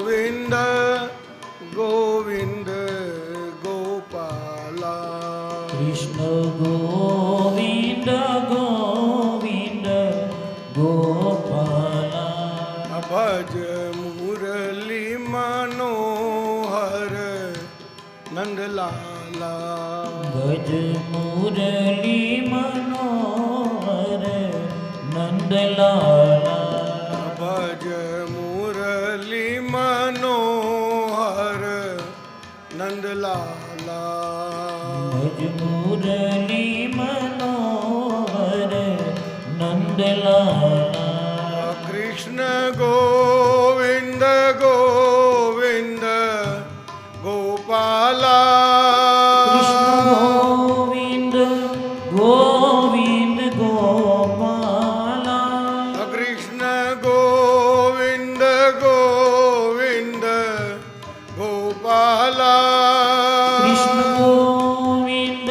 गोविंद गोविंद गोपाला कृष्ण गोविंद गोविंद गोपाला भज मुरली मनोहर नंदलाला भज मुरली मनोहर नंदलाला भज मुरली मनोहर नंदलाला भज मुरली मनोहर नंदलाला कृष्ण गोविंद गोविंद गोपाला गोविंद गोविंद गोपाला कृष्ण गोविंद गोविंद गोपाला कृष्ण गोविंद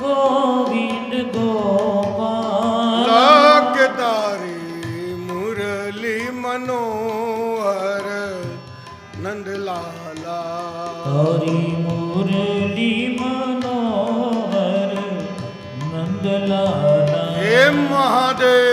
गोविंद गोपाला लाग तारी मुरली मनोहर नंदलाला हरि मुरली मनोहर नंदलाला हे महादेव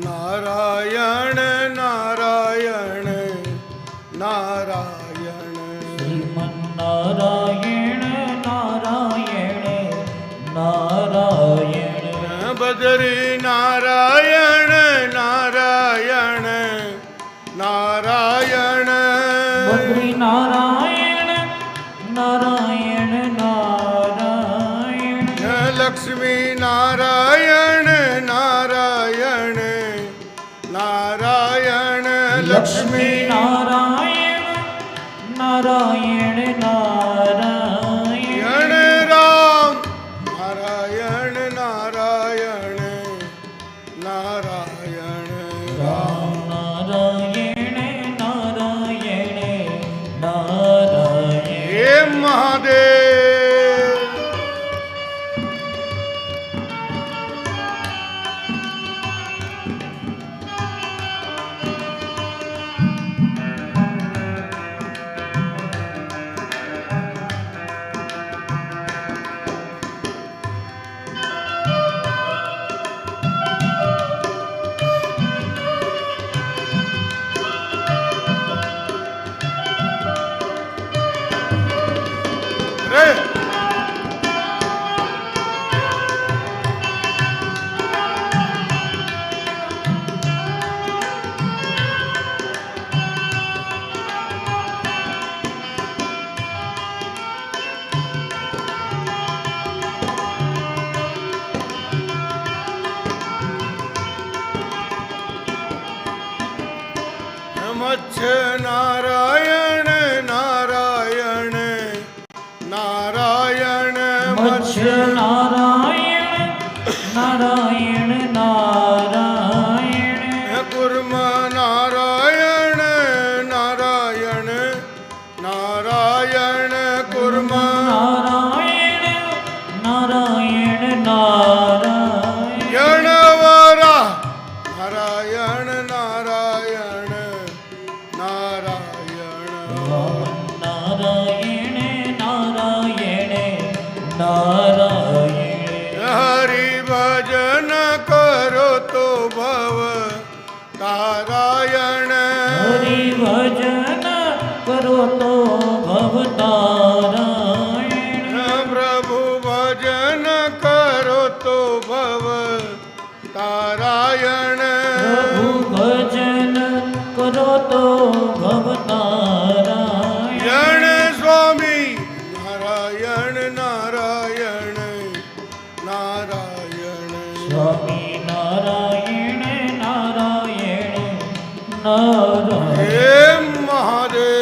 श्रीमन्नारायण नारायण नारायण श्रीमन्नारायण नारायण नारायण बद्री नारायण नारायण नारायण बद्री नारायण नारायण नारायण लक्ष्मी नारायण नारायण नारायण लक्ष्मी नारायण नारायण नारायण राम नारायण नारायण नारायण राम नारायण नारायण नारायण हे महादेव मच्छ नारायण नारायण नारायण मच्छ नारायण नारायण नारायण कुर्म नारायण नारायण नारायण कुर्म नारायण नारायण नारायण वरा नारायण नारायण नारायण नारायण नारायण नारायण हरि भजन करो तो તો ભવતારાયણ પ્રભુ ભજન કરો તો ભવ તારાયણ પ્રભુ ભજન કરો તો ભવતારાયણ યણ સ્વામી નારાયણ નારાયણ નારાયણ સ્વામી નારાયણ નારાયણ નારાયણ હે મહાદેવ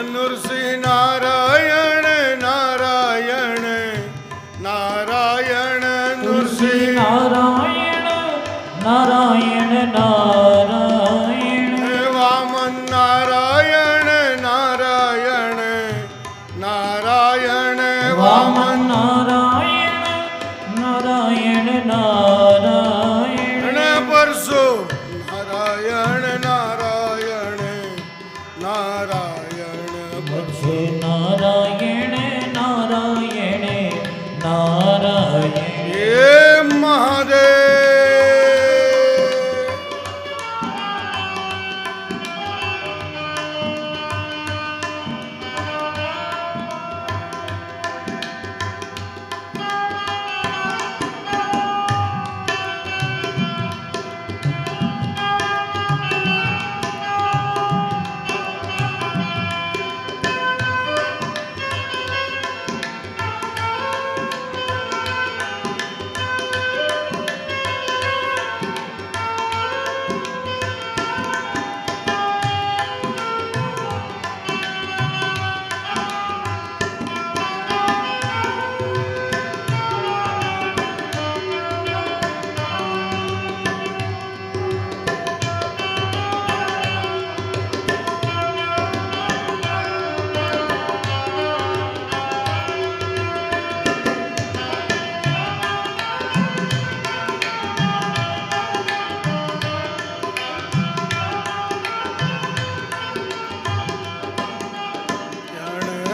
નૃસિંહ નારાયણ નારાયણ નારાયણ નૃસિંહ નારાયણ નારાયણ નારાયણ વામન નારાયણ નારાયણ નારાયણ વામન નારાયણ નારાયણ નારાયણ પરશુ નારાયણ નારાયણ નારાયણ ભજે નારાયણ નારાયણ નારાયણ હે મહાદેવ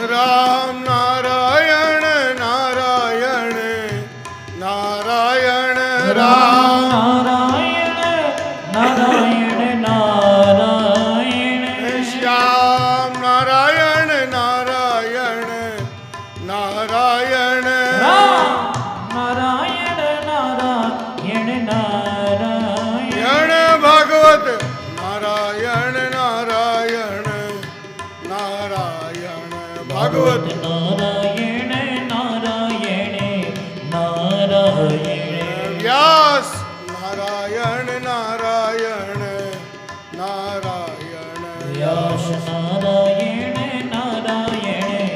રામ નારાયણ નારાયણ નારાયણ રામ નારાયણ નારાયણ નારાયણ શ્યામ નારાયણ નારાયણ નારાયણ રામ નારાયણ નારાયણ નારાયણ ભાગવત નારાયણ નારાયણ નારાયણ ભાગવત નારાયણ નારાયણ નારાયણ વ્યાસ નારાયણ નારાયણ નારાયણ વ્યાસ નારાયણ નારાયણ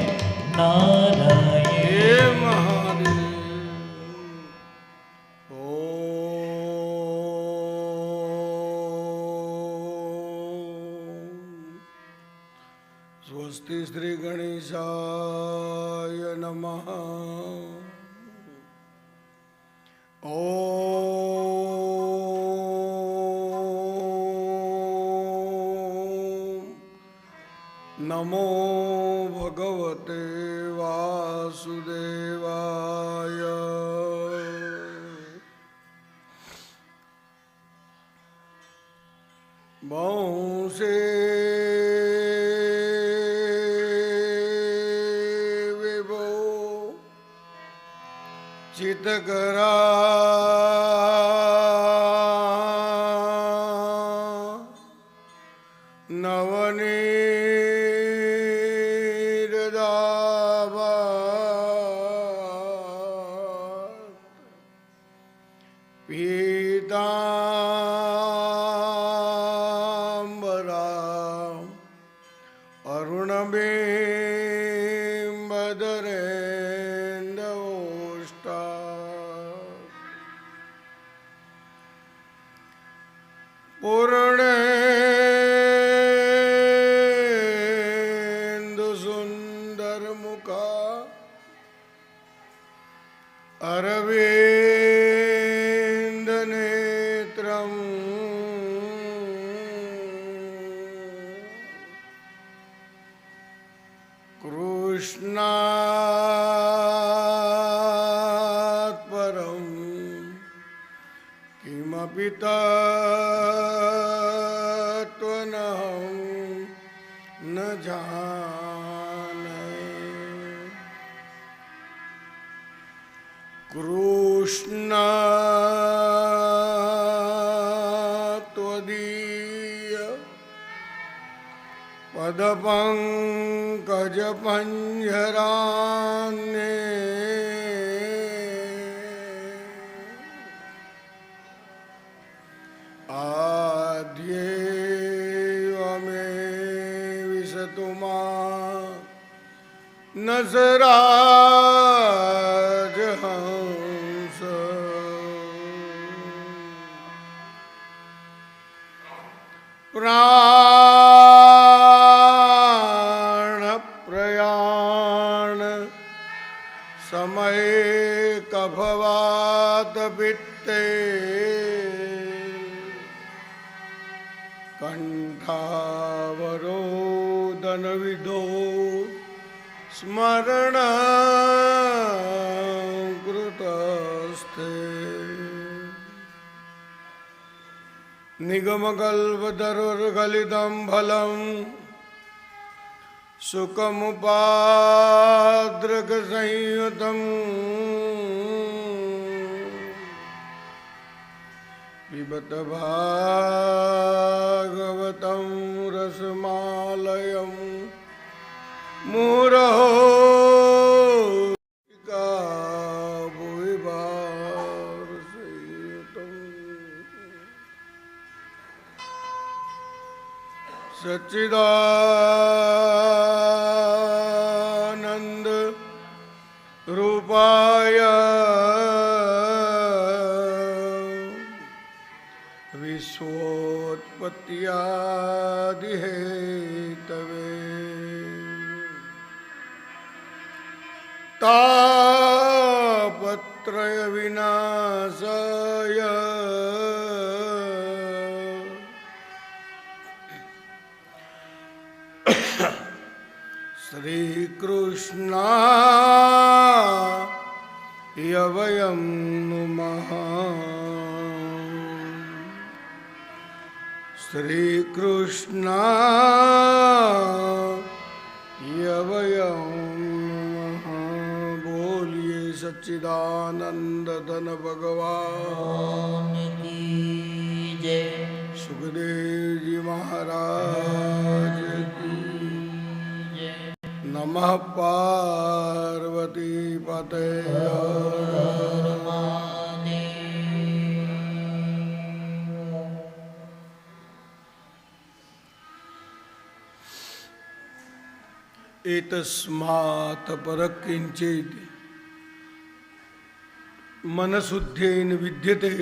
નારાયણ હે મહાદેવ સ્વસ્તિ શ્રી ગણેશાય નમઃ ઓમ નમો ભગવતે વાસુદેવાય બહુશે હિતકરા નવનીર દાવા પીતાંબરા અરુણબિંબદરેન્દ્રોષ્ટા પૂર્ણેન્દુ સુંદર મુખા અરવિંદ નેત્રમ કૃષ્ણાત પરમ કિમપિ તત્ત્વનહં ન જાને કૃષ્ણત્વદીય પદપંકજ પંજરાને આદ્યેવમે વિશતુમા નજરાજહંસ પ્રાણ પ્રયાણ સમય કફવાત પિત્તે કંઠાવરોદન વિધો સ્મરણ કૃતસ્થે નિગમકલ્પતરુર્ગલિતં ફલં સુખમુપાદ્રકસંયુતં पिबत भागवतं रसमालयं मुरहो सच्चिदानंद रूपाय विश्वोत्पत्त्यादिहेतवे तापत्रय विनाशाय श्री कृष्णाय वयं नुमः श्री कृष्णाय वयं नुमः। बोलिए सच्चिदानंद धन भगवान की जय। सुखदेव जी महाराज की नमः पार्वती पते एतस्मात् परकिंचित् मनशुद्धेन विद्यते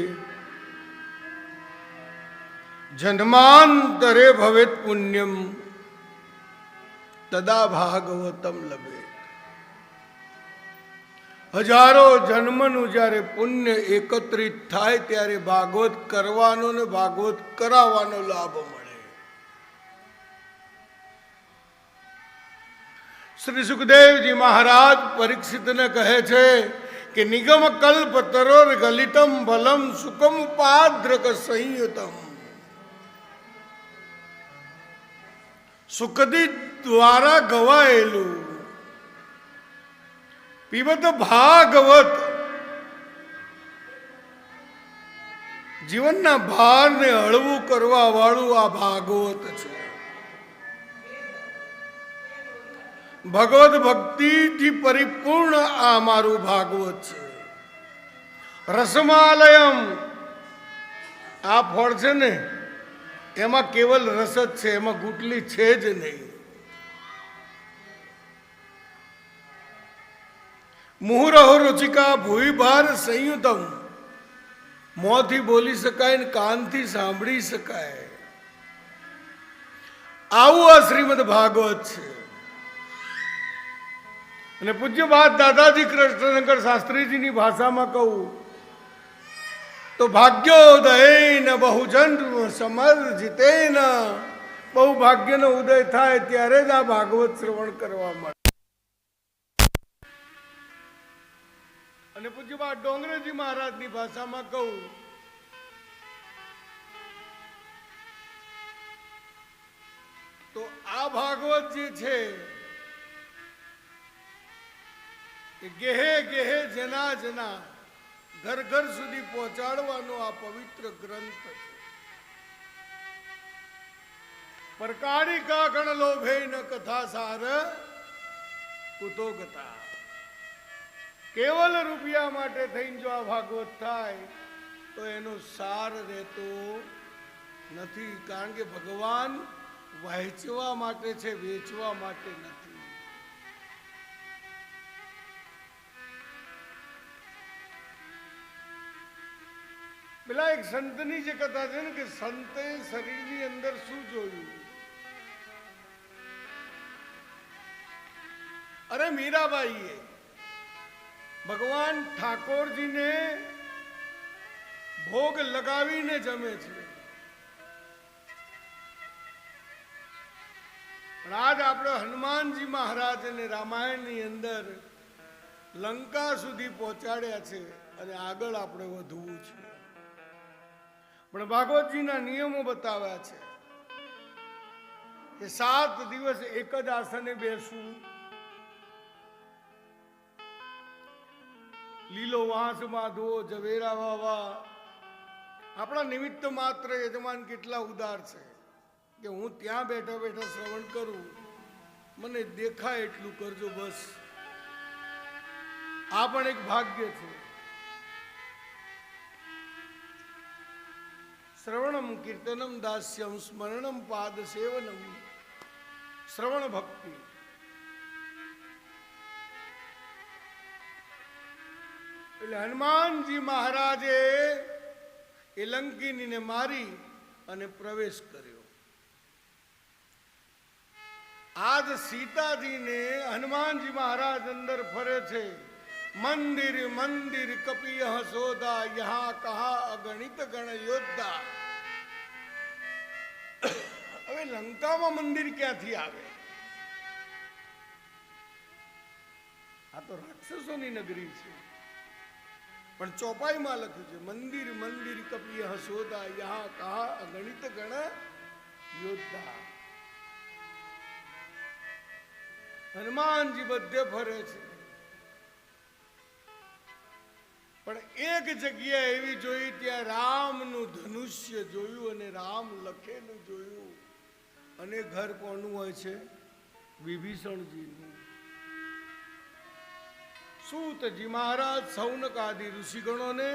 जन्मांतरे भवेत् पुण्यम तदा भागवतम लभेत। हजारो जन्मनु જ્યારે પુણ્ય એકત્રિત થાય ત્યારે ભાગવત કરવાનો ને ભાગવત કરાવવાનો લાભ મળે। શ્રી સુખદેવજી મહારાજ પરીક્ષિતને કહે છે કે નિગમ કલ્પ તરોર ગલિતમ બલમ સુકમ ઉપાદ્રક સંયુતમ। સુખદી દ્વારા ગવાયેલું પીબત ભાગવત જીવનના ભારને હળવું કરવા વાળું આ ભાગવત છે. ભગવત ભક્તિથી પરિપૂર્ણ આ મારું ભાગવત છે. રસમાલયમ, આ ફળ છે ને એમાં કેવલ રસ જ છે, એમાં ગુટલી છે જ નહીં. મુહુરહો રુચિકા ભૂવિભાર સંયુતમ, મોંથી બોલી શકાય ને કાનથી સાંભળી શકાય, આવું આ શ્રીમદ ભાગવત છે. અને પૂજ્ય બાદ દાદાજી કૃષ્ણશંકર શાસ્ત્રીજીની ભાષામાં કહું તો ભાગ્યોદયેન બહુજન સમર્જિતેન, બહુ ભાગ્યનો ઉદય થાય ત્યારે જ આ ભાગવત શ્રવણ કરવા મળે. અને પૂજ્ય બાદ ડોંગરેજી મહારાજની ભાષામાં કહું તો આ ભાગવત જે છે એ ગેહે ગેહે જના જના ઘર ઘર સુધી પહોંચાડવાનો આ પવિત્ર ગ્રંથ છે. પરકારી કા ગણ લોભે ન કથા સાર કુતો ગતા. કેવલ રૂપિયા માટે થઈને જો આ ભાગવત થાય તો એનો સાર રહેતો નથી, કારણ કે ભગવાન વહેંચવા માટે છે, વેચવા માટે નથી. પેલા એક સંતની જે કથા છે ને કે સંતે શરીરની અંદર શું જોયું? અરે મીરાબાઈએ ભગવાન ઠાકોરજીને ભોગ લગાવીને જમે છે, પણ આજ આપણે હનુમાનજી મહારાજને રામાયણની અંદર લંકા સુધી પહોંચાડ્યા છે અને આગળ આપણે વધવું છે. પણ ભાગવતજીના નિયમો બતાવ્યા છે કે 7 દિવસ એક જ આસને બેસવું, લીલો વાંસ બાંધવો, ઝવેરા વાવા. આપણા નિમિત્ત માત્ર યજમાન કેટલા ઉદાર છે કે હું ત્યાં બેઠા બેઠા શ્રવણ કરું, મને દેખાય એટલું કરજો બસ. આ પણ એક ભાગ્ય છે. શ્રવણમ કીર્તનમ દાસ્યમ સ્મરણમ પાદ સેવનમ, શ્રવણ ભક્તિ. એટલે હનુમાનજી મહારાજે એ લંકિનીને મારી અને પ્રવેશ કર્યો. આજ સીતાજીને હનુમાનજી મહારાજ અંદર ફરે છે. મંદિર મંદિર કપિય સોદા, યહાં કહા અગણિત ગણ યોદ્ધા. હવે લંકામાં મંદિર ક્યાંથી આવે? આ તો રાક્ષસોની નગરી છે, પણ ચોપાઈમાં લખ્યું છે મંદિર મંદિર કપિય સોદા, યહાં કહા અગણિત ગણ યોદ્ધા. હનુમાનજી બધે ફરે છે, પણ એક જગ્યા એવી જોઈ ત્યાં રામનું ધનુષ્ય જોયું અને રામ લખેલું જોયું. અને ઘર કોનું હોય છે? વિભીષણજીનું. સૂતજી મહારાજ સૌનક આદિ ઋષિગણોને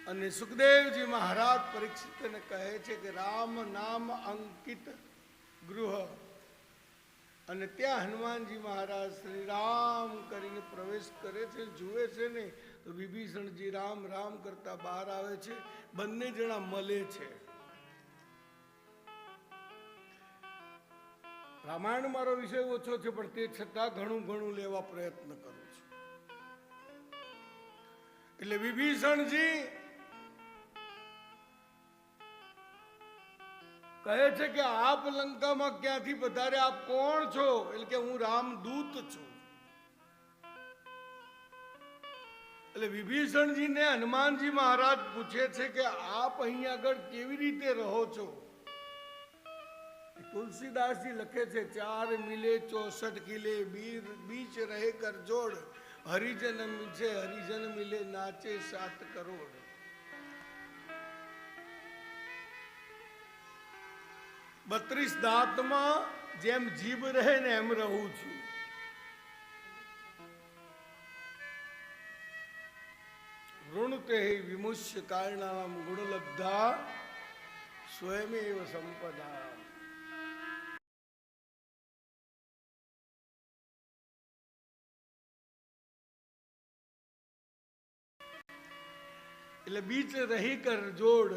અને સુખદેવજી મહારાજ પરીક્ષિતને કહે છે કે રામ નામ અંકિત ગૃહ. અને ત્યાં હનુમાનજી મહારાજ શ્રી રામ કરીને પ્રવેશ કરે છે, જુએ છે ને તો વિભીષણજી રામ રામ કરતા બહાર આવે છે. બંને જણા મળે છે. રામાયણ મારો વિષય ઓછો છે, પણ તે છતાં ઘણું ઘણું લેવા પ્રયત્ન કરું છું. એટલે વિભીષણજી કહે છે કે આપ લંકામાં ક્યાંથી પધારે, આપ કોણ છો? એટલે કે હું રામદૂત છું. એટલે વિભીષણજીને હનુમાનજી મહારાજ પૂછે છે કે આપ અહીં આગળ કેવી રીતે રહો છો? તુલસીદાસજી લખે છે 4 મિલે 64 કિલે, બીચ રહે કર જોડ, હરિજન છે હરિજન મિલે નાચે 7 કરોડ. 32 દાંતમાં જેમ જીભ રહે ને એમ રહું છું. વૃણતે વિમુષ્ય કારણામ ગુણલબ્ધા સ્વયમેવ સંપદા. એટલે બીચ રહી કર જોડ,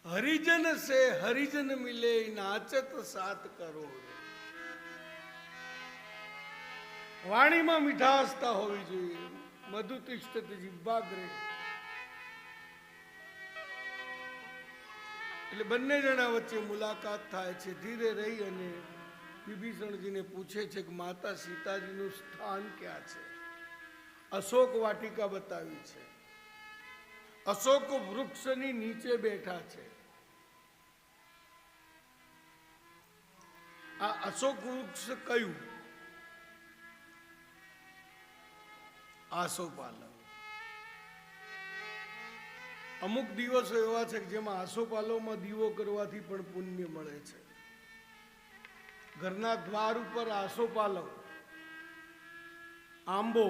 હરિજન સે હરિજન મિલે નાચત 7 કરોડ. વાણીમાં મીઠાશતા હોવી જોઈએ. મધુ તિષ્ઠત જીહ્વાગ્રે. એટલે બંને જણા વચ્ચે મુલાકાત થાય છે. ધીરે રહી અને વિભીષણજીને પૂછે છે કે માતા સીતાજીનું સ્થાન ક્યાં છે. અશોક વાટિકા બતાવી છે. અશોક વૃક્ષની નીચે બેઠા છે. આ અશોક વૃક્ષ કયું? આસોપાલવ. અમુક દિવસો એવા છે કે જેમાં આસોપાલવમાં દીવો કરવાથી પણ પુણ્ય મળે છે. ઘરના દ્વાર ઉપર આસોપાલવ, આંબો,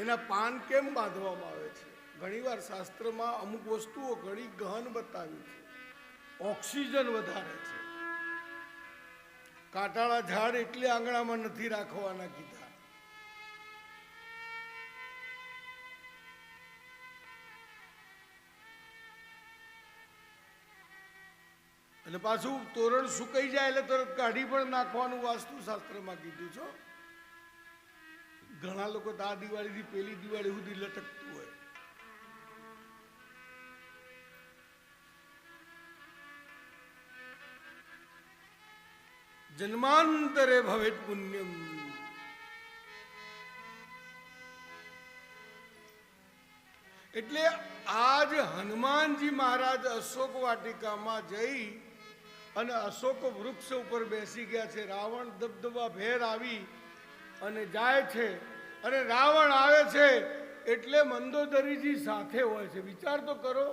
એના પાન કેમ બાંધવામાં આવે છે? ઘણીવાર શાસ્ત્રમાં અમુક વસ્તુઓ ઘણી ગહન બતાવી છે. ઓક્સિજન વધારે છે. કાંટાળા ઝાડ એટલે આંગણામાં નથી રાખવાના કીધા. અને પાછું તોરણ સુકાઈ જાય એટલે તરત કાઢી પણ નાખવાનું વાસ્તુશાસ્ત્રમાં કીધું છે. ઘણા લોકો તો આ દિવાળીથી પેલી દિવાળી સુધી લટકતું હોય. જન્માંતરે ભવેત પુણ્યમ. એટલે આજ હનુમાનજી મહારાજ અશોક વાટિકામાં જઈ અને અશોક વૃક્ષ ઉપર બેસી ગયા છે. રાવણ દબદબા ભેર આવી અને જાય છે. અને રાવણ આવે છે એટલે મંદોદરીજી સાથે હોય છે. વિચાર તો કરો,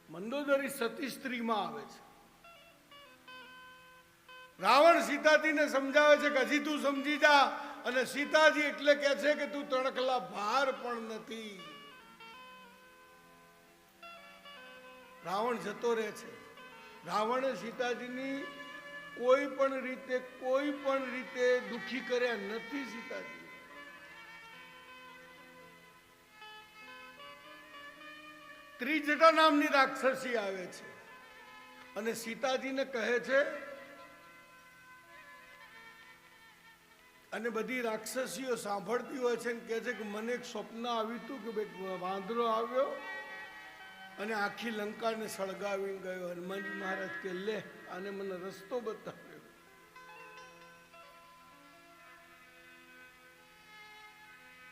મંદોદરી સતી સ્ત્રીમાં આવે છે. રાવણ સીતાજીને સમજાવે છે કે હજી તું સમજી જા. અને સીતાજી એટલે કે છે કે તું તણખલા ભાર પણ નથી. રાવણ જતો રહે છે. રાવણે સીતાજીની કોઈ પણ રીતે દુખી કર્યા નથી. સીતાજી ત્રિજટા નામની રાક્ષસી આવે છે અને સીતાજીને કહે છે, અને બધી રાક્ષસીઓ સાંભળતી હોય છે ને કહે છે કે મને એક સ્વપ્ન આવ્યું હતું કે ભાઈ વાંદરો આવ્યો અને આખી લંકાને સળગાવીને ગયો. હનુમાનજી મહારાજ કે લે, આને મને રસ્તો બતાવ્યો.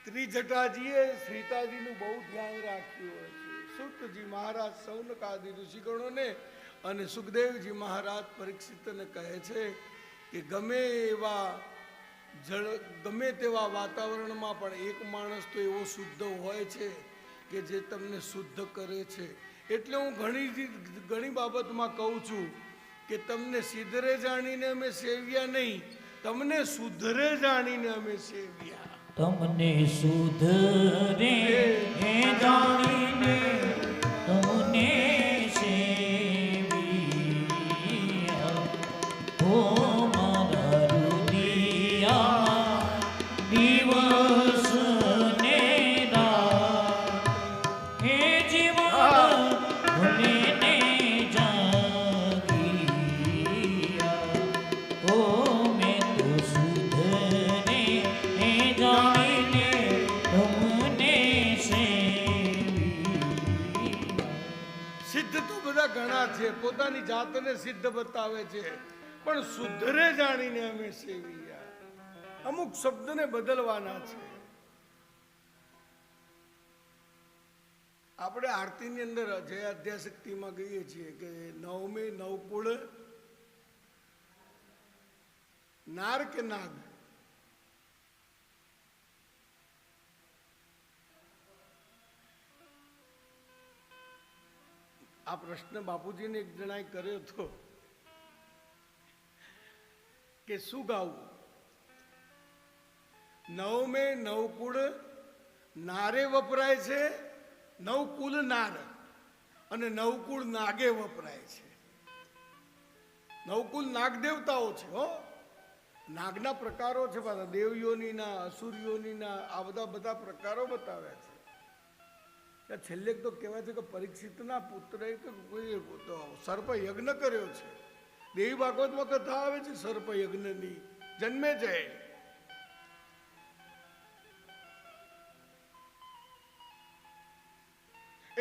ત્રિજટાજીએ સીતાજીનું બહુ ધ્યાન રાખ્યું હોય છે. સુતજી મહારાજ સૌનકાદિ ઋષિગણોને અને સુખદેવજી મહારાજ પરીક્ષિતને કહે છે કે ગમે તેવા વાતાવરણમાં પણ એક માણસ તો એવો શુદ્ધ હોય છે કે જે તમને શુદ્ધ કરે છે. એટલે હું ઘણી બાબતમાં કહું છું કે તમને સિદ્ધરે જાણીને અમે સેવ્યા નહીં, તમને સુધરે જાણીને અમે સેવ્યા. તમને સુધરે જાણીને તમને સેવ્યા. ઓ મારા રુદિયા દિવસ ને રાત, હે જીવન ભૂલીને જાગિયા. ઓ મેં તો સુધરે જાણીને તમને સેવ્યા. સિદ્ધ તો બધા ઘણા છે, પોતાની જાતને સિદ્ધ બતાવે છે, પણ સુધરે જાણીને અમે સેવ્યા. અમુક શબ્દને બદલવાના છે. આપણે આરતીની અંદર જય આદ્યાશક્તિમાં કહીએ છીએ કે નવમે નવકુળ નાર કે નાગ? આ પ્રશ્ન બાપુજીને એક જણાએ કર્યો હતો કે શું ગાવું? નવમે નવકુળ નારે વપરાય છે, નવકુલ નાર, અને નવકુળ નાગે વપરાય છે. નવકુલ નાગ દેવતાઓ છે હો. નાગના પ્રકારો છે પાછા, દેવયોનીના, અસુરયોનીના, આ બધા પ્રકારો બતાવ્યા છે. છેલ્લે તો કહેવાય છે કે પરીક્ષિતના પુત્રએ કોઈ સર્પ યજ્ઞ કર્યો છે. દેવી ભાગવતમાં કથા આવે છે સર્પ યજ્ઞની, જન્મે છે.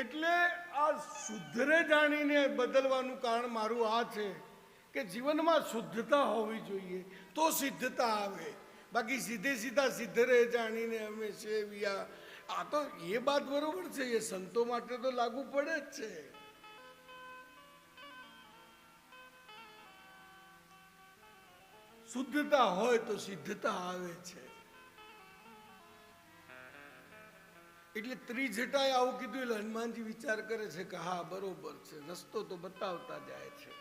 એટલે આ શુદ્ધને જાણીને બદલવાનું કારણ મારું આ છે કે જીવનમાં શુદ્ધતા હોવી જોઈએ તો સિદ્ધતા આવે. બાકી સીધે સીધા સિદ્ધરે જાણીને અમે સેવ્યા, આ તો એ વાત બરોબર છે, એ સંતો માટે તો લાગુ પડે જ છે. શુદ્ધતા હોય તો સિદ્ધતા આવે છે. એટલે ત્રિજટાએ આવું કીધું એટલે હનુમાનજી વિચાર કરે છે કે હા બરોબર છે, રસ્તો તો બતાવતા જાય છે.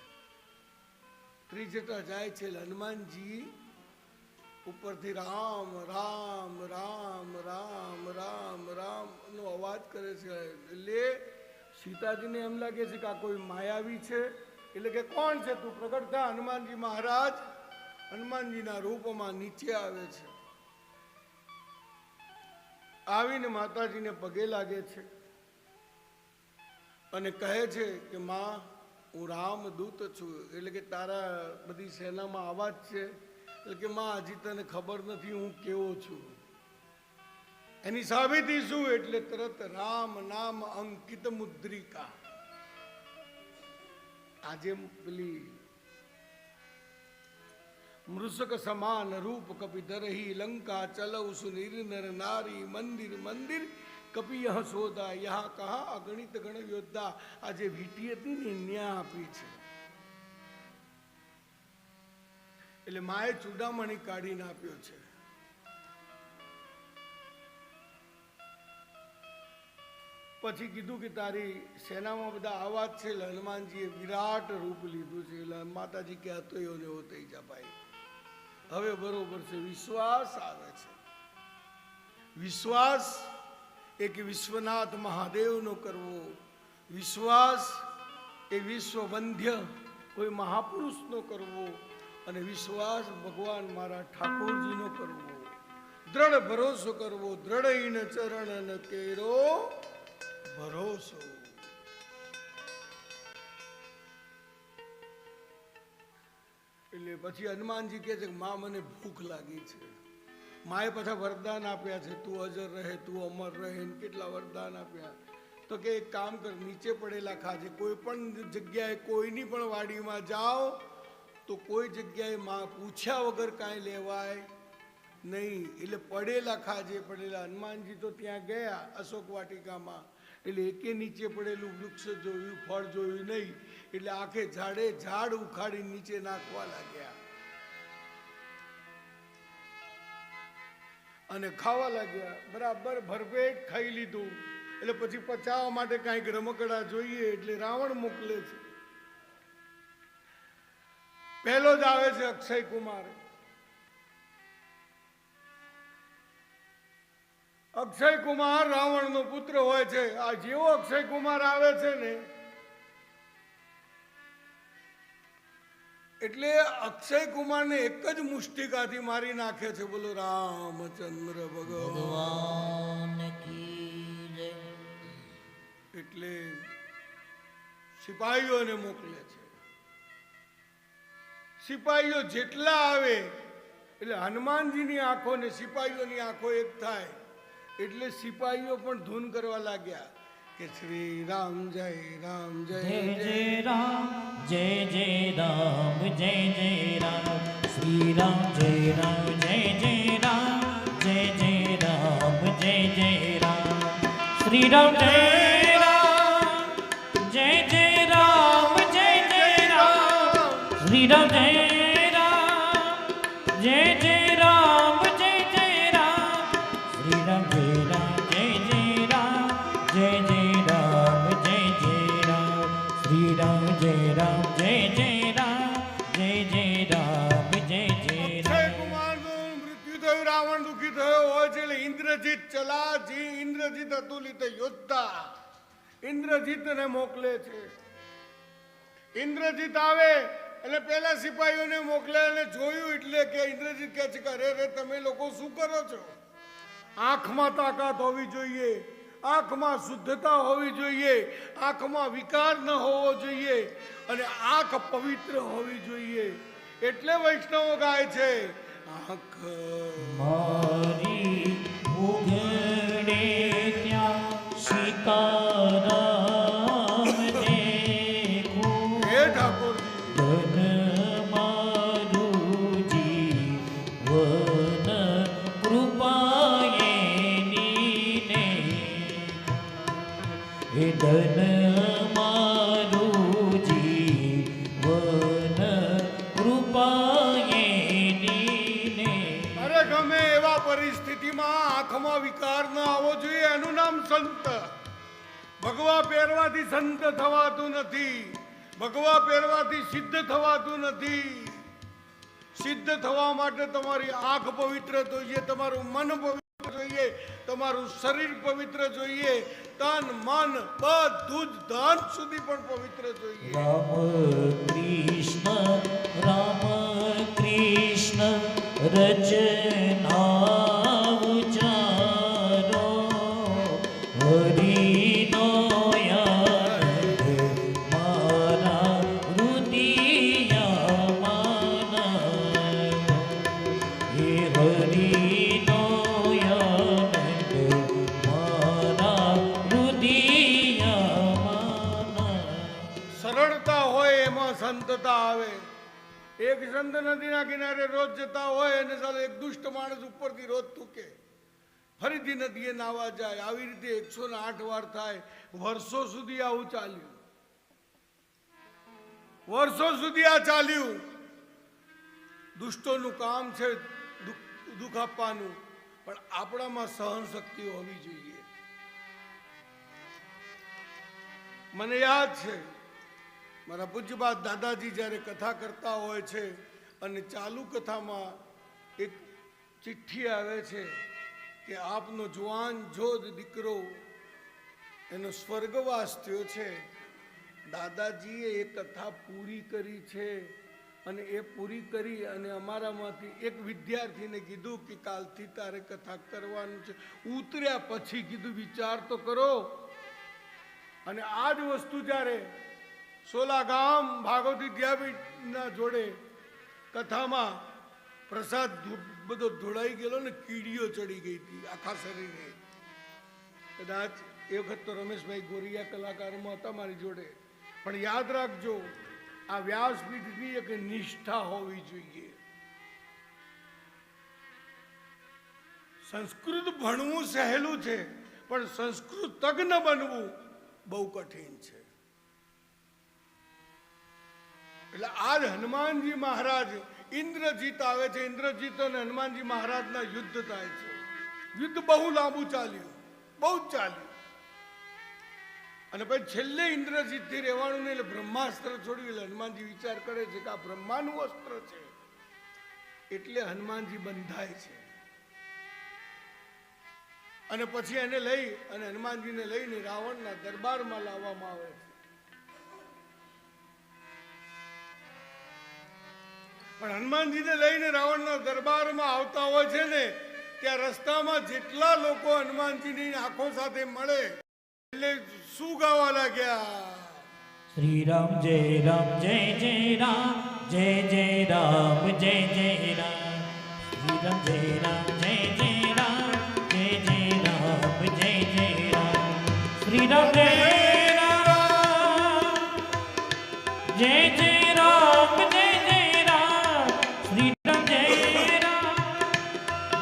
ત્રિજટા જાય છે એટલે હનુમાનજી ઉપરથી રામ રામ રામ રામ રામ રામ નો અવાજ કરે છે. એટલે સીતાજીને એમ લાગે છે કે આ કોઈ માયાવી છે. એટલે કે કોણ છે તું, પ્રગટ થા. હનુમાનજી મહારાજ હનુમાનજીના રૂપમાં નીચે આવે છે. આવીને માતાજીને પગે લાગે છે અને કહે છે કે માં હું રામદૂત છું. એટલે કે તારા બધી સેનામાં આવાજ છે. એટલે કે માં હજી તને ખબર નથી હું કેવો છું. એની સાબિતી શું? એટલે તરત રામ નામ અંકિત મુદ્રિકા. આજે પેલી મૃષક સમાન રૂપ કપિધરહી લંકા ચલઉ સુનિર નર નારી મંદિર મંદિર કપિયઃ સોદા યહ કહા અગણિત ગણ યોદ્ધા. આજે વીટી હતી ને ન્યા આપી છે. એટલે માએ ચૂડામણી કાઢીને આપ્યો છે. પછી કીધું કે તારી સેનામાં બધા આવાજ છે. હનુમાનજીએ વિરાટ રૂપ લીધું છે. એટલે માતાજી કે હતો એવો થઈ જા ભાઈ, હવે બરોબર છે. વિશ્વાસ આવે છે. વિશ્વાસ એક વિશ્વનાથ મહાદેવનો કરવો, વિશ્વાસ એ વિશ્વવંધ્ય કોઈ મહાપુરુષનો કરવો, અને વિશ્વાસ ભગવાન મારા ઠાકોરજીનો કરવો. દ્રઢ ભરોસો કરવો. દ્રઢ ચરણ કેરો ભરોસો. એટલે પછી હનુમાનજી કહે છે કે માં મને ભૂખ લાગી છે. માએ પાછા વરદાન આપ્યા છે, તું અજર રહે, તું અમર રહે. કેટલા વરદાન આપ્યા. તો કે એક કામ કર, નીચે પડેલા ખાજે. કોઈ પણ જગ્યાએ કોઈની પણ વાડીમાં જાઓ તો કોઈ જગ્યાએ માં પૂછ્યા વગર કાંઈ લેવાય નહીં. એટલે પડેલા ખાજે. પડેલા. હનુમાનજી તો ત્યાં ગયા અશોક વાટિકામાં, એટલે એકે નીચે પડેલું વૃક્ષ જોયું, ફળ જોયું નહીં. એટલે આખે ઝાડે ઝાડ ઉખાડી નીચે નાખવા લાગ્યા અને ખાવા લાગ્યા. બરાબર ભરપેટ ખાઈ લીધું. એટલે પછી પચાવવા માટે કાંઈક રમકડા જોઈએ. એટલે રાવણ મોકલે છે. પહેલો જ આવે છે અક્ષય કુમાર. અક્ષય કુમાર રાવણ નો પુત્ર હોય છે. આ જેવો અક્ષય કુમાર આવે છે ને એટલે અક્ષય કુમાર ને એક જ મુષ્ટિકાથી મારી નાખે છે. બોલો રામચંદ્ર ભગવાન કી જય. એટલે સિપાહીઓને મોકલે છે. સિપાહીઓ જેટલા આવે એટલે હનુમાનજીની આંખો ને સિપાહીઓની આંખો એક થાય. એટલે સિપાહીઓ પણ ધૂન કરવા લાગ્યા કે શ્રી રામ જય રામ જય જય રામ જય જય રામ જય જય રામ. શ્રી રામ જય રામ જય જય રામ જય જય રામ જય જય રામ. શ્રી રામ જય રામ જય જય રામ જય જય રામ. શ્રી રામ જય રામ જય જય રામ જય જય રામ. શ્રી રામ જય રામ જય જય રામ જય જય રામ જય જય રામ. ચલા જી ઇન્દ્રજીત અતુલિત યોદ્ધા. ઇન્દ્રજીતને મોકલે છે. ઇન્દ્રજીત આવે એટલે પેલા સિપાહીઓને મોકલે અને જોયું એટલે કે ઇન્દ્રજીત કહે છે કે અરે રે તમે લોકો શું કરો છો? આંખમાં તાકાત હોવી જોઈએ, આંખમાં શુદ્ધતા હોવી જોઈએ, આંખમાં વિકાર ન હોવો જોઈએ અને આંખ પવિત્ર હોવી જોઈએ. એટલે વૈષ્ણવો ગાય છે આંખ મારી ઉઘડે ત્યાં સીતારામ દેખું. હે ઠાકોરજી, ધન મારું જીવન કૃપાએ નીને. એ ધન મારું જીવન કૃપાએ નીને. અરે ગમે એવા પરિસ્થિતિમાં આંખમાં વિકાર ન આવવો જોઈએ. એનું નામ સંત. ભગવા પહેરવાથી સંત થવાતું નથી. ભગવા પહેરવાથી સિદ્ધ થવાતું નથી. સિદ્ધ થવા માટે તમારી આંખ પવિત્ર જોઈએ, તમારું મન પવિત્ર જોઈએ, તમારું શરીર પવિત્ર જોઈએ, તન મન બધું જ ધન સુધી પણ પવિત્ર જોઈએ. રામ કૃષ્ણ રચના ઉચારો. હરિનો યાદ મારા હૃદયમાં. હે હરિનો યાદ મારા હૃદયમાં. સરળતા હોય એમાં સંતતા આવે. એક સંત નદીના કિનારે રોજ જતા હોય અને સાલે એક દુષ્ટ માણસ ઉપરથી રોજ થૂકે, ફરીથી નદીએ નાવા જાય. આવી રીતે 108 વાર થાય. વર્ષો સુધી આવું ચાલ્યું. વર્ષો સુધી આ ચાલ્યું. દુષ્ટોનું કામ છે દુઃખ આપવાનું, પણ આપણામાં સહન શક્તિ હોવી જોઈએ. મને યાદ છે મારા પૂજ્યપાદ દાદાજી જ્યારે કથા કરતા હોય છે અને ચાલુ કથામાં એક ચિઠ્ઠી આવે છે કે આપનો જુવાન જોધ દીકરો એનો સ્વર્ગવાસ થયો છે. દાદાજીએ એ કથા પૂરી કરી છે અને એ પૂરી કરી અને અમારામાંથી એક વિદ્યાર્થીને કીધું કે કાલથી તારે કથા કરવાનું છે. ઉતર્યા પછી કીધું વિચાર તો કરો. અને આ જ વસ્તુ જ્યારે સોલા ગામ ભાગવતી વિદ્યાપીઠના જોડે કથામાં પ્રસાદ બધો ધોળાઈ ગયેલો ને કીડીઓ ચડી ગઈ હતી આખા શરીરે. કદાચ એ વખત તો રમેશભાઈ ગોરિયા કલાકારમાં હતા મારી જોડે. પણ યાદ રાખજો, આ વ્યાસપીઠની એક નિષ્ઠા હોવી જોઈએ. સંસ્કૃત ભણવું સહેલું છે, પણ સંસ્કૃત તજ્ઞ બનવું બહુ કઠિન છે. એટલે આજ હનુમાનજી મહારાજ, ઇન્દ્રજીત આવે છે. ઇન્દ્રજીત અને હનુમાનજી મહારાજના યુદ્ધ થાય છે. યુદ્ધ બહુ લાંબુ ચાલ્યું, બહુ જ ચાલ્યું. અને પછી છેલ્લે ઇન્દ્રજીતથી રહેવાનું નહીં એટલે બ્રહ્માસ્ત્ર છોડ્યું. એટલે હનુમાનજી વિચાર કરે છે કે આ બ્રહ્માનું અસ્ત્ર છે, એટલે હનુમાનજી બંધાય છે. અને પછી એને લઈ અને હનુમાનજીને લઈને રાવણના દરબારમાં લાવવામાં આવે છે. પણ હનુમાનજીને લઈને રાવણના દરબારમાં આવતા હોય છે ને, ત્યાં રસ્તામાં જેટલા લોકો હનુમાનજીની આંખો સાથે મળે એટલે શું ગાવા લાગ્યા? શ્રી રામ જય રામ જય જય રામ જય જય રામ જય જય રામ. શ્રી રામ જય રામ જય જય રામ જય જય રામ જય જય રામ. શ્રી રામ જય રામ જય જય રામ જય જય રામ. શ્રી રામ જય રામ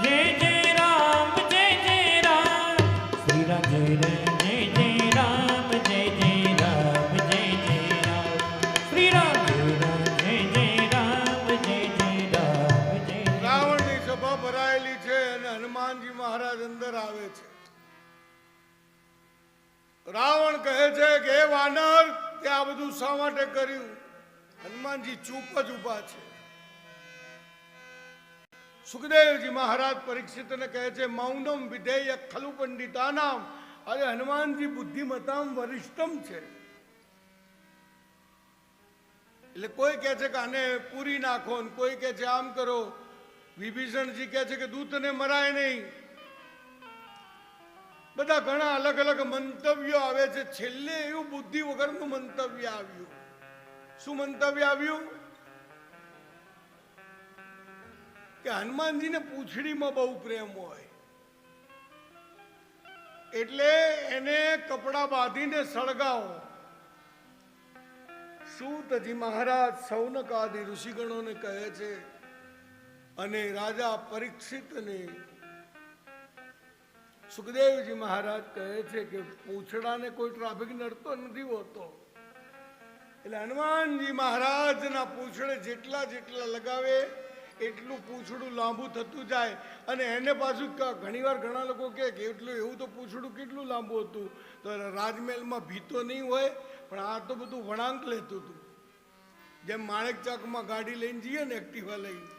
જય જય રામ જય જય રામ. શ્રી રામ જય રામ જય જય રામ જય જય રામ જય જય રામ. શ્રી રામ જય રામ જય જય રામ જય જય રામ જય. રાવણની સભા ભરાયેલી છે અને હનુમાનજી મહારાજ અંદર આવે છે. રાવણ કહે છે કે હે વાનર, તે આ બધું શા માટે કર્યું? હનુમાનજી ચૂપ જ ઊભા છે. સુખદેવજી મહારાજ પરીક્ષિતને કહે છે મૌનમ વિધેય ખલુ પંડિતાનામ. અરે હનુમાનજી બુદ્ધિમતામ વરિષ્ઠમ છે. એટલે કોઈ કહે છે કે આને પૂરી નાખો, ને કોઈ કહે છે આમ કરો. વિભીષણજી કહે છે કે દૂતને મરાય નહીં. બધા ઘણા અલગ અલગ મંતવ્યો આવે છે. છેલ્લે એવું બુદ્ધિ વગરનું મંતવ્ય આવ્યું. શું મંતવ્ય આવ્યું? કે હનુમાનજીને પૂંછડીમાં બહુ પ્રેમ હોય એટલે એને કપડા બાંધીને સળગાવો. સૂતજી મહારાજ સૌનક આદિ ઋષિગણોને કહે છે અને રાજા પરીક્ષિતને સુખદેવજી મહારાજ કહે છે કે પૂંછડાને કોઈ ટ્રાફિક નડતો નથી હોતો. એટલે હનુમાનજી મહારાજના પૂંછડે જેટલા જેટલા લગાવે એટલું પૂંછડું લાંબુ થતું જાય. અને એને પાછું ઘણીવાર ઘણા લોકો કહે કે એટલું એવું તો પૂંછડું કેટલું લાંબુ હતું. તો રાજમહેલમાં ભીતો નહીં હોય, પણ આ તો બધું વળાંક લેતું હતું. જેમ માણેક ચોકમાં ગાડી લઈને જઈએ ને એક્ટિવા લઈને,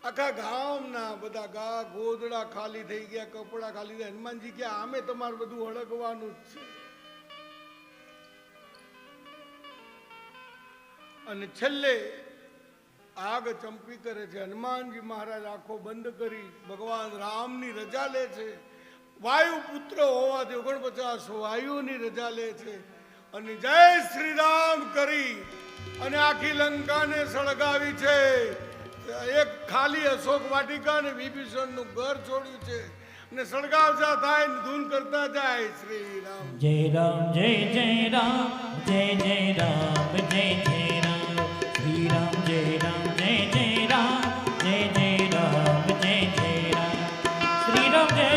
આખા ગામના બધા ગોદડા ખાલી થઈ ગયા, કપડા ખાલી થયા. હનુમાનજી કે આમે તમારે બધું હળગવાનું જ છે. અને છેલ્લે આગ ચંપી કરે છે. હનુમાનજી મહારાજ આંખો બંધ કરી ભગવાન રામની રજા લે છે. વાયુ પુત્ર હોવાથી 49 વાયુની રજા લે છે અને જય શ્રી રામ કરી અને આખી લંકાને સળગાવી છે. એક ખાલી અશોક વાટિકા અને વિભીષણનું ઘર છોડ્યું છે અને સળગાવતા થાય ને ધૂન કરતા જાય શ્રી રામ. જય રામ જય જય રામ જય જય રામ જય જય રામ. શ્રી રામ જય રામ જય જય રામ જય જય રામ જય જય રામ. શ્રી રામ જય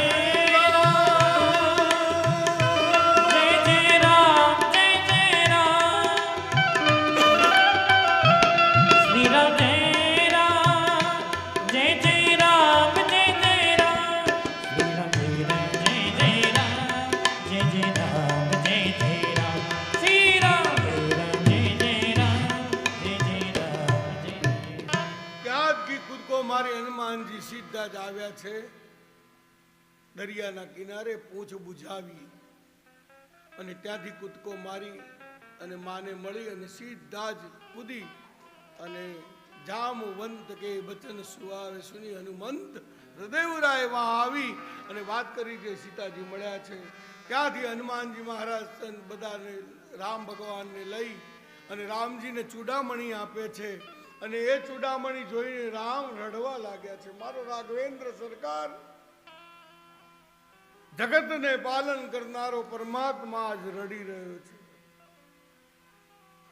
સીધા જ આવ્યા છે દરિયાના કિનારે. પૂંછ બુઝાવી અને ત્યાંથી કૂદકો મારી અને માને મળી અને સીધા જ કૂદી અને જામવંત કે બચન સુઆવે સુની હનુમંત હૃદયરાય વાં આવી અને વાત કરી જે સીતાજી મળ્યા છે. ત્યાંથી હનુમાનજી મહારાજ બધાને રામ ભગવાનને લઈ અને રામજીને ચૂડામણી આપે છે. અને એ ચૂડામણી જોઈને રામ રડવા લાગ્યા છે. મારો રાઘવેન્દ્ર સરકાર, જગતને પાલન કરનારો પરમાત્મા જ રડી રહ્યો છે.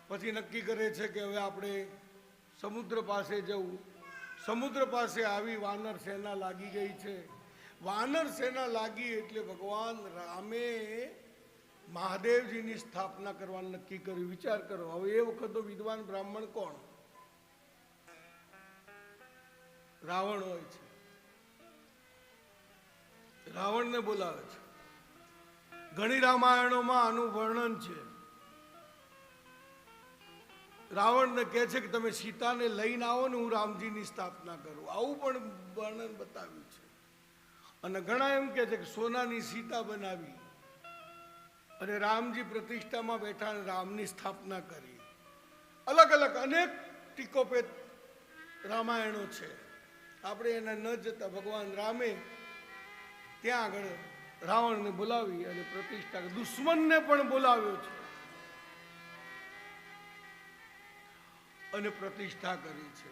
પછી નક્કી કરે છે કે હવે આપણે સમુદ્ર પાસે જવું. સમુદ્ર પાસે આવી વાનર સેના લાગી ગઈ છે. વાનર સેના લાગી એટલે ભગવાન રામે મહાદેવજીની સ્થાપના કરવાનું નક્કી કર્યું. વિચાર કરો, હવે એ વખતનો વિદ્વાન બ્રાહ્મણ કોણ? રાવણ હોય છે. રાવણને બોલાવે છે. ઘણી રામાયણોમાં આનું વર્ણન છે. રાવણને કહે છે કે તમે સીતાને લઈને આવો ને હું રામજીની સ્થાપના કરું. આવું પણ વર્ણન બતાવ્યું છે. અને ઘણા એમ કહે છે કે સોનાની સીતા બનાવી અને રામજી પ્રતિષ્ઠામાં બેઠા અને રામની સ્થાપના કરી. અલગ અલગ અનેક ટીકોપેત રામાયણો છે. આપણે એના ન જતા ભગવાન રામે ત્યાં આગળ રાવણને બોલાવી અને પ્રતિષ્ઠા, દુશ્મનને પણ બોલાવ્યો છે અને પ્રતિષ્ઠા કરી છે.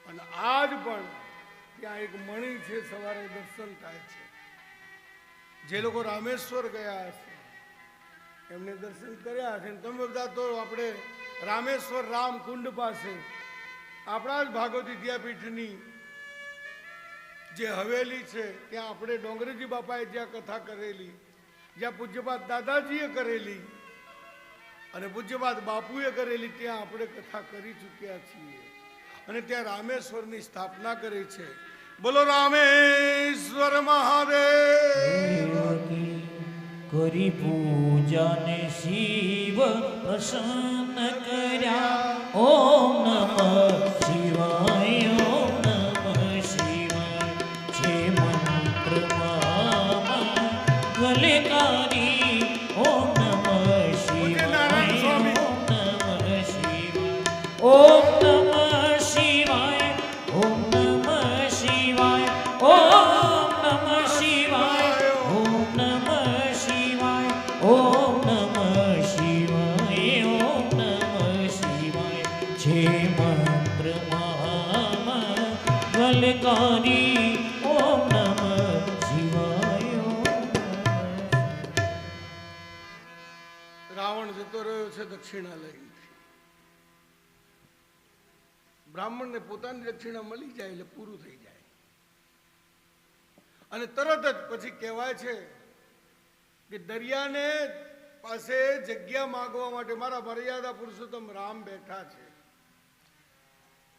અને આજ પણ ત્યાં એક મણી છે, સવારે દર્શન થાય છે. જે લોકો રામેશ્વર ગયા હશે એમને દર્શન કર્યા હશે. તમે બધા તો આપણે રામેશ્વર રામકુંડ પાસે આપણા જ ભાગવતી વિદ્યાપીઠની જે હવેલી છે ત્યાં આપણે ડોંગરેજી બાપાએ જ્યાં કથા કરેલી, જ્યાં પૂજ્યપાદ દાદાજીએ કરેલી અને પૂજ્યપાદ બાપુએ કરેલી, ત્યાં આપણે કથા કરી ચૂક્યા છીએ. અને ત્યાં રામેશ્વરની સ્થાપના કરી છે. બોલો રામેશ્વર મહાદેવ. કરી પૂજાને શિવ પ્રસન્ન કર્યા. ઓમ નમઃ શિવાય, ઓમ નમઃ શિવાય. છે મંત્રમાં ગલકારી. ઓમ નમઃ શિવાય, ઓમ નમઃ શિવાય. ઓમ નમઃ શિવાય, ઓમ નમઃ શિવાય. ઓમ નમઃ શિવાય, ઓમ નમઃ શિવાય. ઓમ નમઃ શિવાય, ઓમ નમઃ શિવાય. છે મંત્રમાં ગલકારી. ઓમ નમઃ શિવાય, ઓમ નમઃ. રાવણ જતો રહ્યો છે દક્ષિણા લઈને. બ્રાહ્મણને પોતાની દક્ષિણા મળી જાય એટલે પૂરું થઈ જાય. અને તરત જ પછી કહેવાય છે કે દરિયાને પાસે જગ્યા માંગવા માટે મારા મર્યાદા પુરુષોત્તમ રામ બેઠા છે.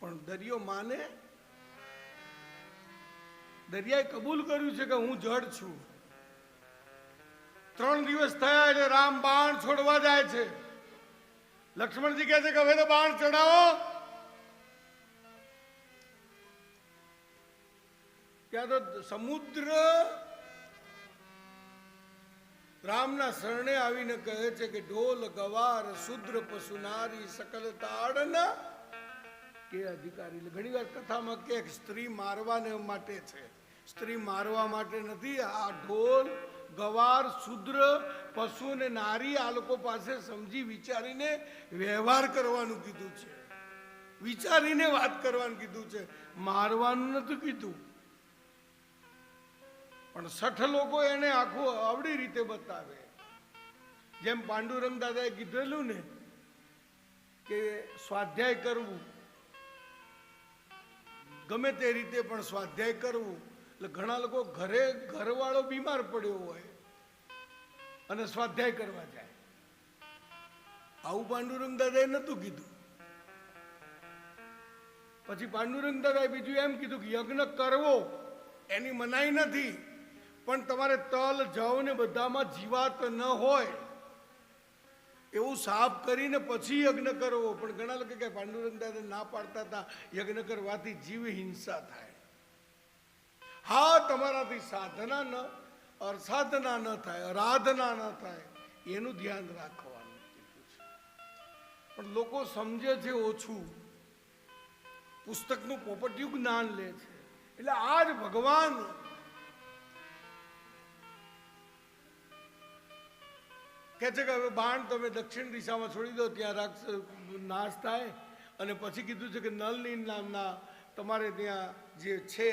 પણ દરિયો માને? દરિયાએ કબૂલ કર્યું છે કે હું જળ છું. 3 દિવસ થયા એટલે રામ બાણ છોડવા જાય છે. લક્ષ્મણજી કહે છે કે હવે તો બાણ ચડાવો. ત્યાં તો સમુદ્ર રામના શરણે આવીને કહે છે કે ઢોલ ગવાર શુદ્ર પશુ નારી સકલ તાડના કે અધિકારી. ઘણી વાર કથામાં કે સ્ત્રી મારવાને માટે છે, સ્ત્રી મારવા માટે નથી. આ ઢોલ ગવાર શુદ્ર પશુ અને નારી આ લોકો પાસે સમજી વિચારીને વ્યવહાર કરવાનું કીધું છે, વિચારીને વાત કરવાનું કીધું છે, મારવાનું નથી કીધું. પણ સઠ લોકો એને આખું આવડી રીતે બતાવે. જેમ પાંડુરંગ દાદાએ કીધેલું ને કે સ્વાધ્યાય કરવું, ગમે તે રીતે પણ સ્વાધ્યાય કરવું. એટલે ઘણા લોકો ઘરવાળો બીમાર પડ્યો હોય અને સ્વાધ્યાય કરવા જાય. આવું પાંડુરંગ દાદાએ નતું કીધું. પછી પાંડુરંગ દાદાએ બીજું એમ કીધું કે યજ્ઞ કરવો એની મનાઈ નથી, પણ તમારે તલ જવ ને બધામાં જીવાત ન હોય એવું સાફ કરીને પછી યજ્ઞ કરવો. પણ ઘણા લોકો કે પાંડુરંગ દાદા ના પાડતા હતા યજ્ઞ કરવાથી જીવ હિંસા થાય. હા, તમારાથી સાધના ન અસાધના ન થાય, આરાધના ન થાય એનું ધ્યાન રાખવાનું કીધું છે. પણ લોકો સમજે છે ઓછું, પુસ્તકનું પોપટિયું જ્ઞાન લે છે. એટલે આજ ભગવાન કહે છે કે હવે બાણ તમે દક્ષિણ દિશામાં છોડી દો, ત્યાં રાક્ષસ નાશ થાય. અને પછી કીધું છે કે નલની નામના તમારે ત્યાં જે છે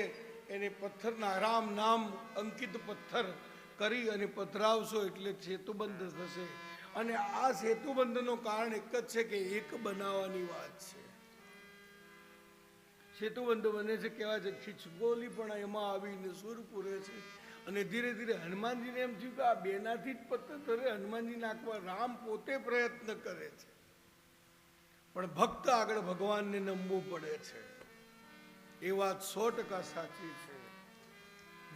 એને પથ્થરના રામ નામ અંકિત પથ્થર કરી અને પધરાવશો એટલે સેતુબંધ થશે. અને આ સેતુબંધનું કારણ એક જ છે કે એક બનાવવાની વાત છે. સેતુબંધ બને છે કહેવાય છે ખીચગોલી પણ એમાં આવીને સુર પૂરે છે. અને ધીરે ધીરે હનુમાનજીને એમ થયું કે આ બેનાથી જ પત્તર ધરે હનુમાનજી નાખવા. રામ પોતે પ્રયત્ન કરે છે, પણ ભક્ત આગળ ભગવાનને નમવું પડે છે. એ વાત 100% સાચી છે.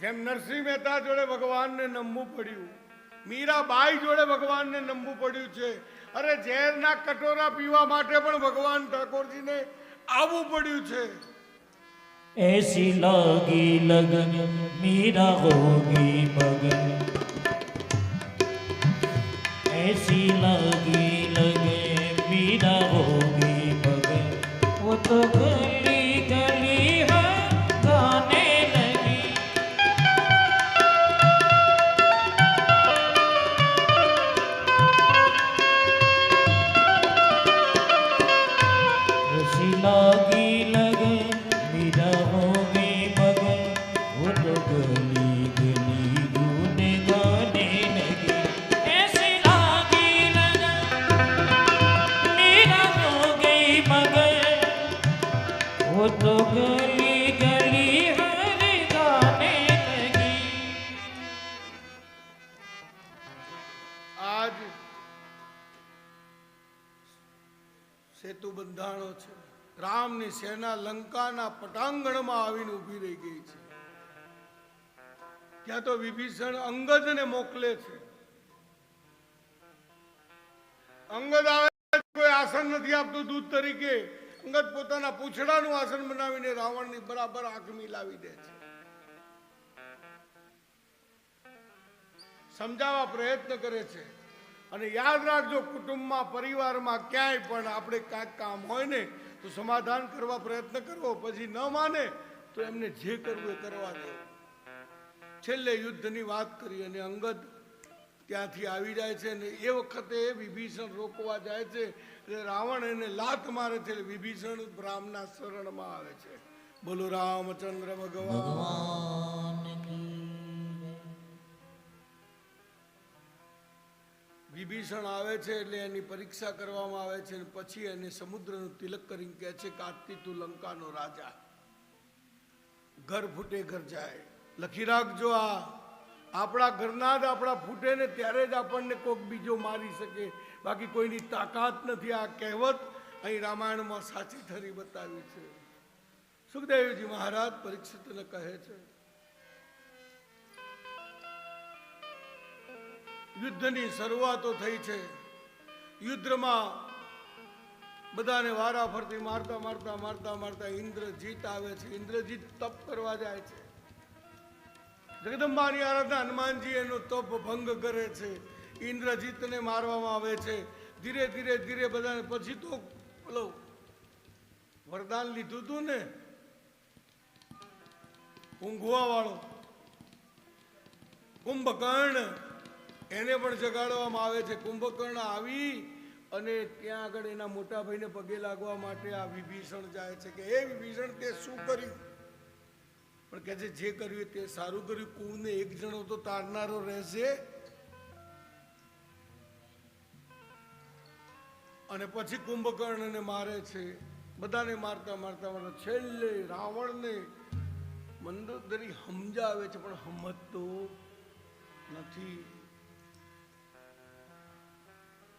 જેમ નરસિંહ મહેતા જોડે ભગવાનને નમવું પડ્યું, મીરાબાઈ જોડે ભગવાનને નમવું પડ્યું છે. અરે ઝેરના કટોરા પીવા માટે પણ ભગવાન ઠાકોરજીને આવવું પડ્યું છે. ऐसी लागी लगन मीरा होगी मगन. ऐसी लागी लगन मीरा होगी मगन. वो तो गली गली है गाने लगी. ऐसी लागी लगन मीरा होगी मगन. वो तो गली गली गूने गाने लगी. ऐसी लागी लगन मीरा हो गई मगन. वो तो गली गली हर गाने लगी. આજ સેતુ બંધાણો છે. રામની સેના લંકાના પટાંગણમાં આવીને ઊભી રહી ગઈ છે. ત્યાં તો વિભીષણ અંગદને મોકલે છે અંગદ આવે, કોઈ આસન નથી આપતું દૂધ તરીકે. અંગદ પોતાના પૂંછડાનું આસન બનાવીને રાવણની બરાબર આંખ મિલાવી દે છે. સમજાવવા પ્રયત્ન કરે છે. અને યાદ રાખજો, કુટુંબમાં પરિવારમાં ક્યાંય પણ આપણે કાંઈક કામ હોય ને તો સમાધાન કરવા પ્રયત્ન કરવો. પછી ન માને તો એમને જે કરવું એ કરવા દે. છેલ્લે યુદ્ધની વાત કરી અને અંગદ ત્યાંથી આવી જાય છે અને એ વખતે વિભીષણ રોકવા જાય છે એટલે રાવણ એને લાત મારે છે. વિભીષણ રામના શરણમાં આવે છે. બોલો રામચંદ્ર ભગવાન. ભગવાન કી વિભીષણ આવે છે એટલે એની પરીક્ષા કરવામાં આવે છે અને પછી એને સમુદ્રનું તિલક કરીને કહે છે કે આજથી તું લંકાનો રાજા. ઘર ફૂટે ઘર જાય. લખી રાખજો, આ આપણા ઘરના જ આપણા ફૂટે ને ત્યારે જ આપણને કોક બીજો મારી શકે, બાકી કોઈની તાકાત નથી. આ કહેવત અહીં રામાયણમાં સાચી ઠરી બતાવી છે. સુખદેવજી મહારાજ પરીક્ષિતને કહે છે, યુદ્ધની શરૂઆતો થઈ છે. યુદ્ધમાં બધાને વારા ફરતી મારતા મારતા મારતા મારતા ઇન્દ્રજીત આવે છે. ઇન્દ્રજીત તપ કરવા જાય છે. જગદંબાની આરાધના હનુમાનજી એનો તપ ભંગ કરે છે. ઇન્દ્રજીતને મારવામાં આવે છે. ધીરે ધીરે ધીરે બધાને પછી તો પેલો વરદાન લીધું હતું ને ઊંઘવા વાળો કુંભકર્ણ, એને પણ જગાડવામાં આવે છે. કુંભકર્ણ આવી અને ત્યાં આગળ એના મોટા ભાઈને પગે લાગવા માટે આ વિભીષણ જાય છે કે એ વિભીષણ તે શું કર્યું? પણ કહે છે જે કર્યું તે સારું કર્યું. કુળને એક જણો તો તારનારો રહેશે. અને પછી કુંભકર્ણને મારે છે. બધાને મારતા મારતા મારતા છેલ્લે રાવણને મંદોદરી સમજાવે છે પણ સમજતો નથી.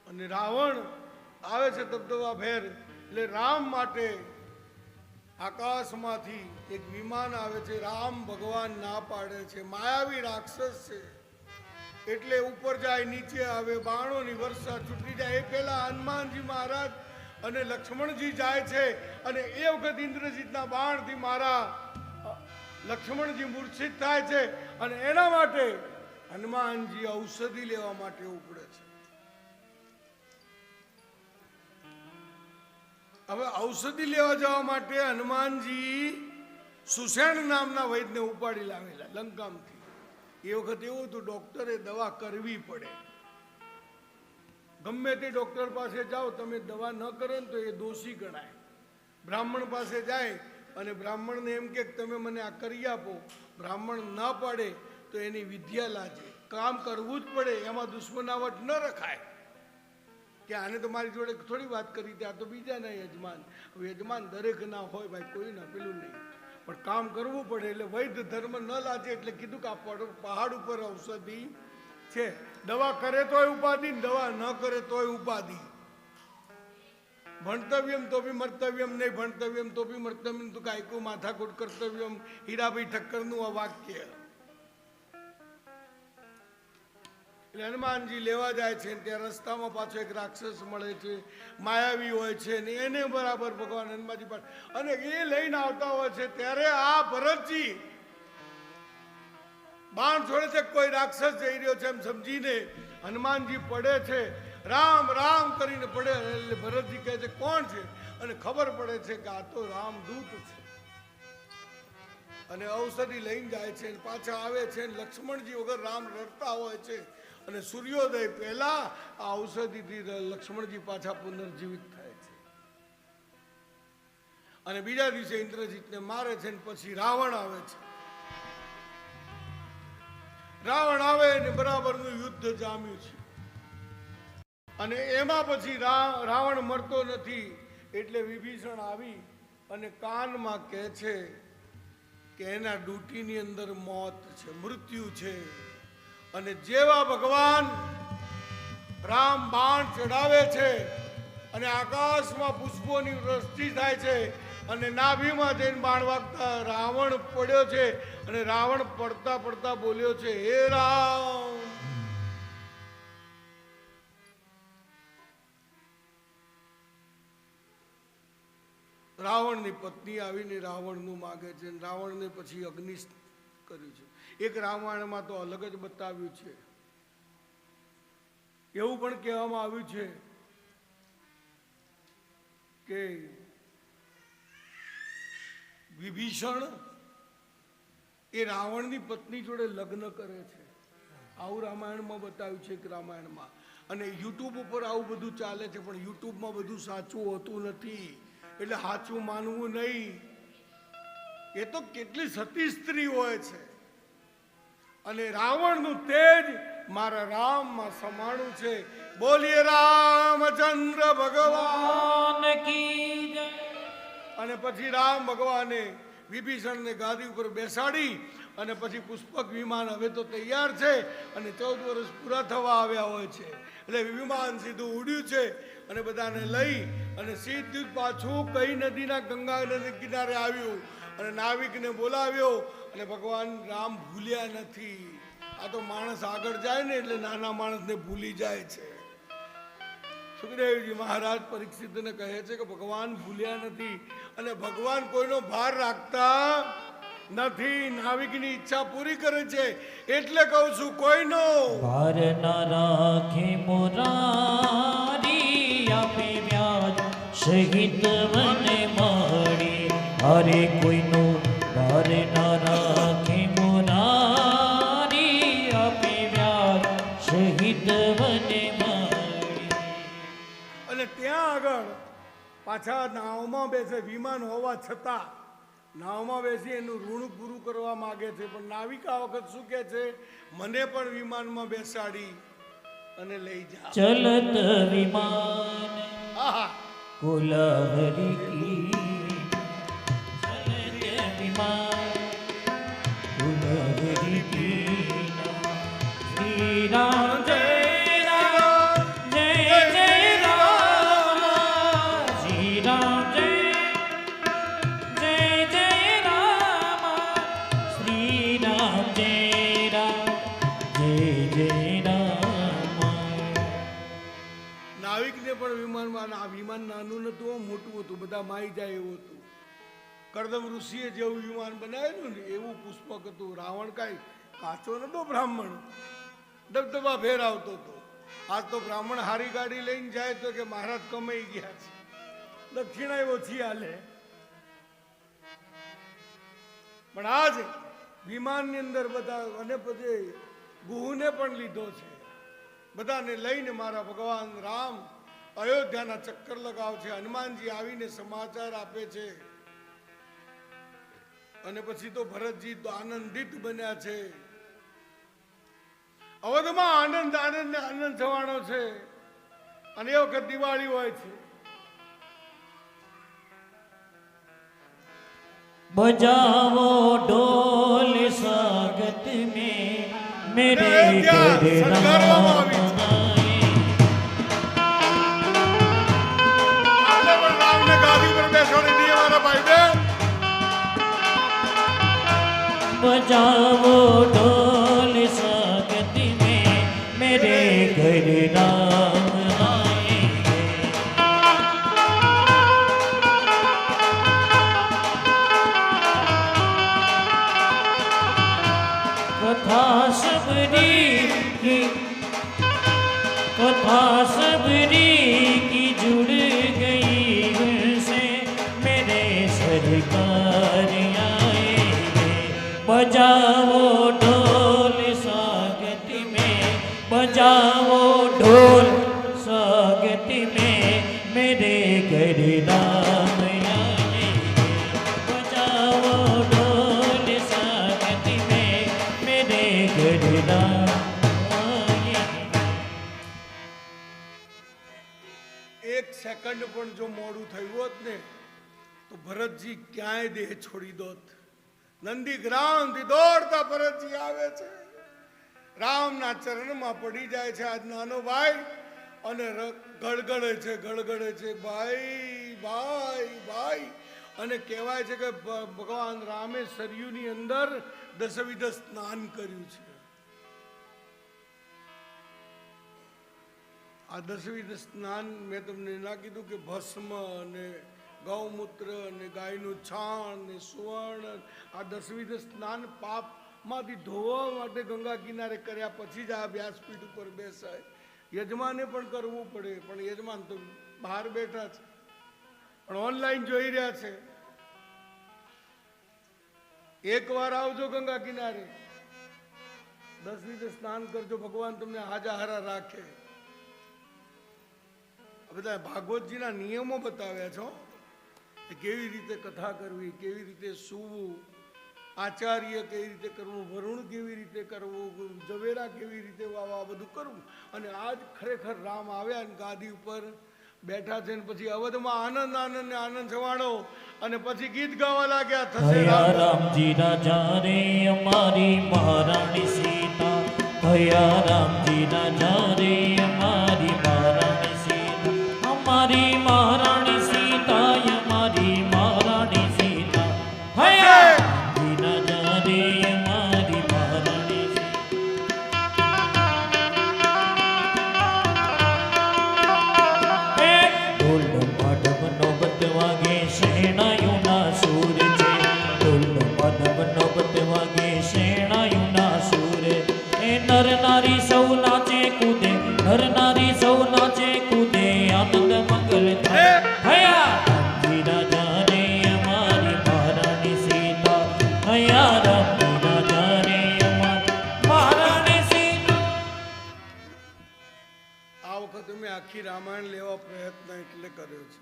અને રાવણ આવે છે દબદબા ભેર એટલે રામ માટે આકાશમાંથી એક વિમાન આવે છે. રામ ભગવાન ના પાડે છે. માયાવી રાક્ષસ છે એટલે ઉપર જાય, નીચે આવે, બાણોની વર્ષા છૂટી જાય. એ પહેલા હનુમાનજી મહારાજ અને લક્ષ્મણજી જાય છે અને એ વખત ઇન્દ્રજીતના બાણથી મારા લક્ષ્મણજી મૂર્છિત થાય છે અને એના માટે હનુમાનજી ઔષધિ લેવા માટે ઉપડે છે. હવે ઔષધિ લેવા જવા માટે હનુમાનજી સુષેણ નામના વૈદ્યને ઉપાડી લાવેલા લંકામથી. એ વખત એવું હતું, ડોક્ટરે દવા કરવી પડે. ગમે તે ડોક્ટર પાસે જાઓ, તમે દવા ન કરો ને તો એ દોષી ગણાય. બ્રાહ્મણ પાસે જાય અને બ્રાહ્મણને એમ કે તમે મને આ કરી આપો, બ્રાહ્મણ ના પાડે તો એની વિદ્યા લાજે. કામ કરવું જ પડે, એમાં દુશ્મનાવટ ન રખાય કે આને તો મારી જોડે થોડી વાત કરી હતી, આ તો બીજાના યજમાન. હવે યજમાન દરેક ના હોય ભાઈ, કોઈ ના પેલું નહીં, પણ કામ કરવું પડે. એટલે વૈદ્ય ધર્મ ન લાજે એટલે કીધું કે આ પહાડ ઉપર ઔષધિ છે. દવા કરે તોય ઉપાધિ, દવા ન કરે તોય ઉપાધિ. ભણતવ્યમ તો બી મર્તવ્યમ, નહીં ભણતવ્યમ તો બી મર્તવ્યમ, તો કાયકું માથાકૂટ કર્તવ્યમ. હીરાભાઈ ઠક્કરનું આ વાક્ય. એટલે હનુમાનજી લેવા જાય છે ત્યાં રસ્તામાં પાછો એક રાક્ષસ મળે છે, માયાવી હોય છે ને એને બરાબર ભગવાન હનુમાનજી પાસે અને એ લઈને આવતા હોય છે ત્યારે આ ભરતજી બાણ છોડે છે. કોઈ રાક્ષસ જઈ રહ્યો છે એમ સમજીને હનુમાનજી પડે છે, રામ રામ કરીને પડે. એટલે ભરતજી કહે છે કોણ છે? અને ખબર પડે છે કે આ તો રામદૂત છે. અને ઔષધિ લઈને જાય છે, પાછા આવે છે. લક્ષ્મણજી વગર રામ રડતા હોય છે અને સૂર્યોદય પહેલા આ ઔષધિથી લક્ષ્મણજી પાછા પુનર્જીવિત થાય છે. અને બીજા દિવસે ઇન્દ્રજીતને મારે છે. પછી રાવણ આવે છે. રાવણ આવે ને બરાબરનું યુદ્ધ જામ્યું છે. અને એમાં પછી રાવણ મરતો નથી એટલે વિભીષણ આવી અને કાનમાં કહે છે કે એના ડૂટીની અંદર મોત છે, મૃત્યુ છે. અને જેવા ભગવાન રામ બાણ ચડાવે છે અને આકાશમાં પુષ્પોની વૃષ્ટિ થાય છે અને નાભીમાં જઈને બાણ વાગતા રાવણ પડ્યો છે અને રાવણ પડતા પડતા બોલ્યો છે, હે રામ રામની પત્ની આવીને રાવણનું માગે છે અને રાવણને પછી અગ્નિ કર્યું છે. એક રામાયણમાં તો અલગ જ બતાવ્યું છે. એવું પણ કહેવામાં આવ્યું છે કે વિભીષણ એ રાવણની પત્ની જોડે લગ્ન કરે છે. આવું રામાયણમાં બતાવ્યું છે. એક રામાયણમાં. અને યુટ્યુબ ઉપર આવું બધું ચાલે છે, પણ યુટ્યુબમાં બધું સાચું હોતું નથી, એટલે સાચું માનવું નહીં. એ તો કેટલી સતી સ્ત્રી હોય છે, અને રાવણનું તેજ મારા રામમાં સમાણું છે. બોલીએ રામચંદ્ર ભગવાન કી જય. અને પછી રામ ભગવાને વિભીષણને ગાદી ઉપર બેસાડી અને પછી પુષ્પક વિમાન હવે તો તૈયાર છે અને 14 વર્ષ પૂરા થવા આવ્યા હોય છે, એટલે વિમાન સીધું ઉડ્યું છે અને બધાને લઈ અને સીધું પાછું કઈ નદીના ગંગા નદી કિનારે આવ્યું અને નાવિકને બોલાવ્યો. અને ભગવાન રામ ભૂલ્યા નથી. આ તો માણસ આગળ જાય ને એટલે નાના માણસને ભૂલી જાય છે. સુખદેવજી મહારાજ પરીક્ષિતને કહે છે કે ભગવાન ભૂલ્યા નથી અને ભગવાન કોઈનો ભાર રાખતા નથી. નાવિકની ઈચ્છા પૂરી કરે છે, એટલે કહું છું કોઈનો ભાર ના રાખે મુરારી, આપે વ્યાજ સહિત મને મળી. હરે કોઈનો ભાર ના રાખે મુરારી, આપે વ્યાજ સહિત મને મળી. અને ત્યાં આગળ પાછા નાવમાં બેસે. વિમાન હોવા છતાં નાવમાં બેસી એનું ઋણ પૂરું કરવા માંગે છે, પણ નાવિક આ વખત શું કહે છે? મને પણ વિમાનમાં બેસાડી અને લઈ જા. ચલત વિમાન આહા, કુલહરી કી, ચલત વિમાન કુલહરી કી. શ્રી રામ જય રામ, જય જય રામ. શ્રી રામ જય જય જય રામ. શ્રી રામ જય રામ, જય જય રામ. નાવિકને પણ વિમાનમાં. આ વિમાન નાનું નતું, મોટું હતું, બધા માઈ જાય એવું હતું. કરદમ ઋષિએ જેવું વિમાન બનાવેલું ને એવું પુષ્પક હતું. રાવણ કાંઈ કાચો નતો બ્રાહ્મણ, દબદબા ફેરાવતો હતો. આજ તો બ્રાહ્મણ હારી ગાડી લઈને જાય તો કે મહારાજ કમાઈ ગયા છે, દક્ષિણા ઓછી હાલે. પણ આજ વિમાનની અંદર બધા, અને પછી ગુહુને પણ લીધો છે. બધાને લઈને મારા ભગવાન રામ અયોધ્યાના ચક્કર લગાવ છે. હનુમાનજી આવીને સમાચાર આપે છે અને પછી તો ભરતજી તો આનંદિત બન્યા છે. અવધમાં આનંદ આનંદ ને આનંદ થવાનો છે અને એ વખત દિવાળી હોય છે. बजाओ ढोल स्वागत में मेरे ત્યાં घर શણગારવામાં राम આવી છે. आए. આપણે પણ રામને ગાદી પર બેસાડી દઈએ મારા ભાઈ બહેન. बजाओ ढोल स्वागत में मेरे घर राम आएंगे. कथा सबरी की जुड़ गई उनसे मेरे सरकार आएंगे. बजाओ ढोल स्वागत में, बजाओ ढोल स्वागत में मेरे घर राम आएंगे. बजाओ ढोल स्वागत में मेरे घर राम आएंगे. એક સેકન્ડ પણ જો મોડું થયું હોત ને તો ભરતજી ક્યાંય દેહ છોડી દોત. નંદીગ્રામથી દોડતા ભરતજી આવે છે, રામના ચરણમાં પડી જાય છે. આજ નાનો ભાઈ અને ગળગળે છે, ગળગળે છે, ભાઈ ભાઈ ભાઈ. અને કહેવાય છે કે ભગવાન રામે સરયુની અંદર દશવિધ સ્નાન કર્યું છે. આ દશવિધ સ્નાન મેં તમને ના કીધું કે ભસ્મ અને ગૌમૂત્ર ને ગાયનું છાણ ને સુવર્ણ, આ દસવિધ સ્નાન પાપમાંથી ધોવા માટે ગંગા કિનારે કર્યા પછી જ આ વ્યાસપીઠ ઉપર બેસાય. યજમાને પણ કરવું પડે, પણ યજમાન તો બહાર બેઠા છે, પણ ઓનલાઈન જોઈ રહ્યા છે. એકવાર આવજો ગંગા કિનારે, 10 રીતે સ્નાન કરજો, ભગવાન તમને હાજાહારા રાખે. બધા ભાગવતજીના નિયમો બતાવ્યા છો કે કેવી રીતે કથા કરવી, કેવી રીતે સૂવું, આચાર્ય કેવી રીતે કરવું, વરુણ કેવી રીતે કરવું, ઝવેરા કેવી રીતે વાવા, બધું કરવું. અને આજ ખરેખર રામ આવ્યા ને ગાદી ઉપર બેઠા છે ને પછી અવધમાં આનંદ આનંદ ને આનંદ છવાણો અને પછી ગીત ગાવા લાગ્યા. થશે હયા રામજી રાજા રે અમારી મહારાણી સીતા, હયા રામજી રાજા રે અમારી મહારાણી સીતા, અમારી મહારાણી સીતા, અમારી મહારાણી સીતા, હયા રામજી રાજા રે અમારી મહારાણી સીતા. ઢોલ માઢવ નોબત વાગે શેણાયુના સૂર છે, ઢોલ માઢવ નોબત વાગે શેણાયુના સૂર. એ નર નારી સૌ નાચે કૂદે, નર નારી સૌ નાચે કૂદે, આનંદ મંગલ થાય. હયા રામજી રાજા રે અમારી મહારાણી સીતા, હયા રામજી રાજા રે અમારી મહારાણી સીતા. આ વખતે મેં આખી રામાયણ લેવા પ્રયત્ન એટલે કર્યો છે.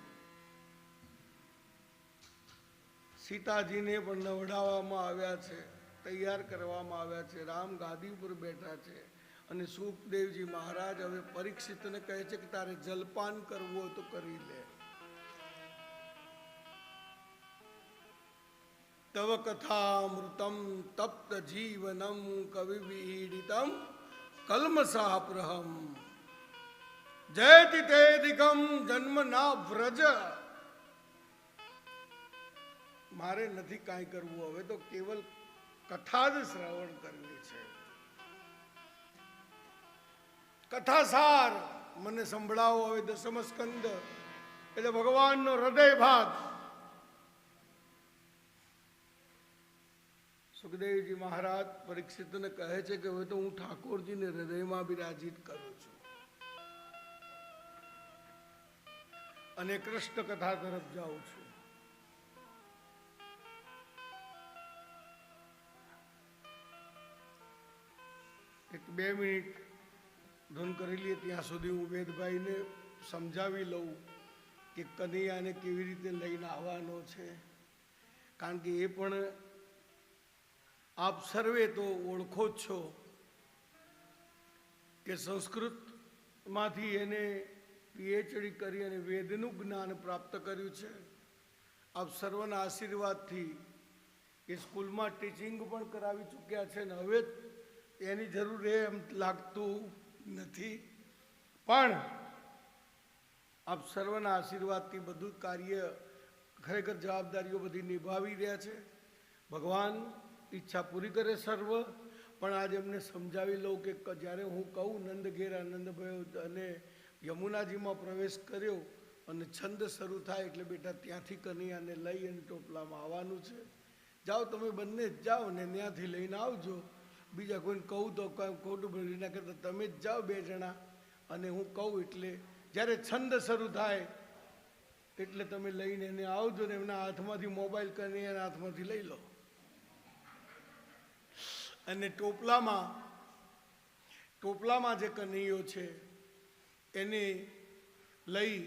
સીતાજીને પણ નવડાવવામાં આવ્યા છે, તૈયાર કરવામાં આવ્યા છે, રામ ગાદી ઉપર બેઠા છે. અને સુખદેવજી મહારાજ હવે પરીક્ષિતને કહે છે કે તારે જલપાન કરવું હોય તો કરી લે. તવ કથામૃતમ તપ્ત જીવનમ કવિવિડીતમ કલ્મષાપ્રહમ જયતિ તેદિકમ જન્મ ના વ્રજ. મારે નથી કાંઈ કરવું, હવે તો કેવલ કથા જ શ્રવણ કરવી છે. કથાસાર મને સંભળાવો. હવે દસમ સ્કંદ એટલે ભગવાનનો હૃદય ભાગ. સુખદેવજી મહારાજ પરીક્ષિતને કહે છે કે હવે તો હું ઠાકોરજીને હૃદયમાં બિરાજિત કરું છું અને કૃષ્ણ કથા તરફ જાઉં છું. એક 2 મિનિટ ધૂન કરી લઈએ, ત્યાં સુધી હું વેદભાઈને સમજાવી લઉં કે કનૈયાને કેવી રીતે લઈને આવવાનો છે. કારણ કે એ પણ આપ સર્વે તો ઓળખો જ છો કે સંસ્કૃતમાંથી એને પીએચડી કરી અને વેદનું જ્ઞાન પ્રાપ્ત કર્યું છે. આપ સર્વના આશીર્વાદથી એ સ્કૂલમાં ટીચિંગ પણ કરાવી ચૂક્યા છે ને હવે એની જરૂર એમ લાગતું નથી, પણ આપ સર્વના આશીર્વાદથી બધું કાર્ય ખરેખર જવાબદારીઓ બધી નિભાવી રહ્યા છે. ભગવાન ઈચ્છા પૂરી કરે સર્વ. પણ આજે એમને સમજાવી લઉં કે જ્યારે હું કહું નંદ ઘેર આનંદ ભયો અને યમુનાજીમાં પ્રવેશ કર્યો અને છંદ શરૂ થાય એટલે બેટા ત્યાંથી કનૈયાને લઈ અને ટોપલામાં આવવાનું છે. જાઓ તમે બંને જ જાઓ ને ત્યાંથી લઈને આવજો. બીજા કોઈને કહું તો ખોટું ભરી ના કરતા તમે જ જાઓ 2 જણા, અને હું કહું એટલે જ્યારે છંદ શરૂ થાય એટલે તમે લઈને એને આવજો ને એમના હાથમાંથી મોબાઈલ કનૈયાના હાથમાંથી લઈ લો અને ટોપલામાં જે કનૈયો છે એને લઈ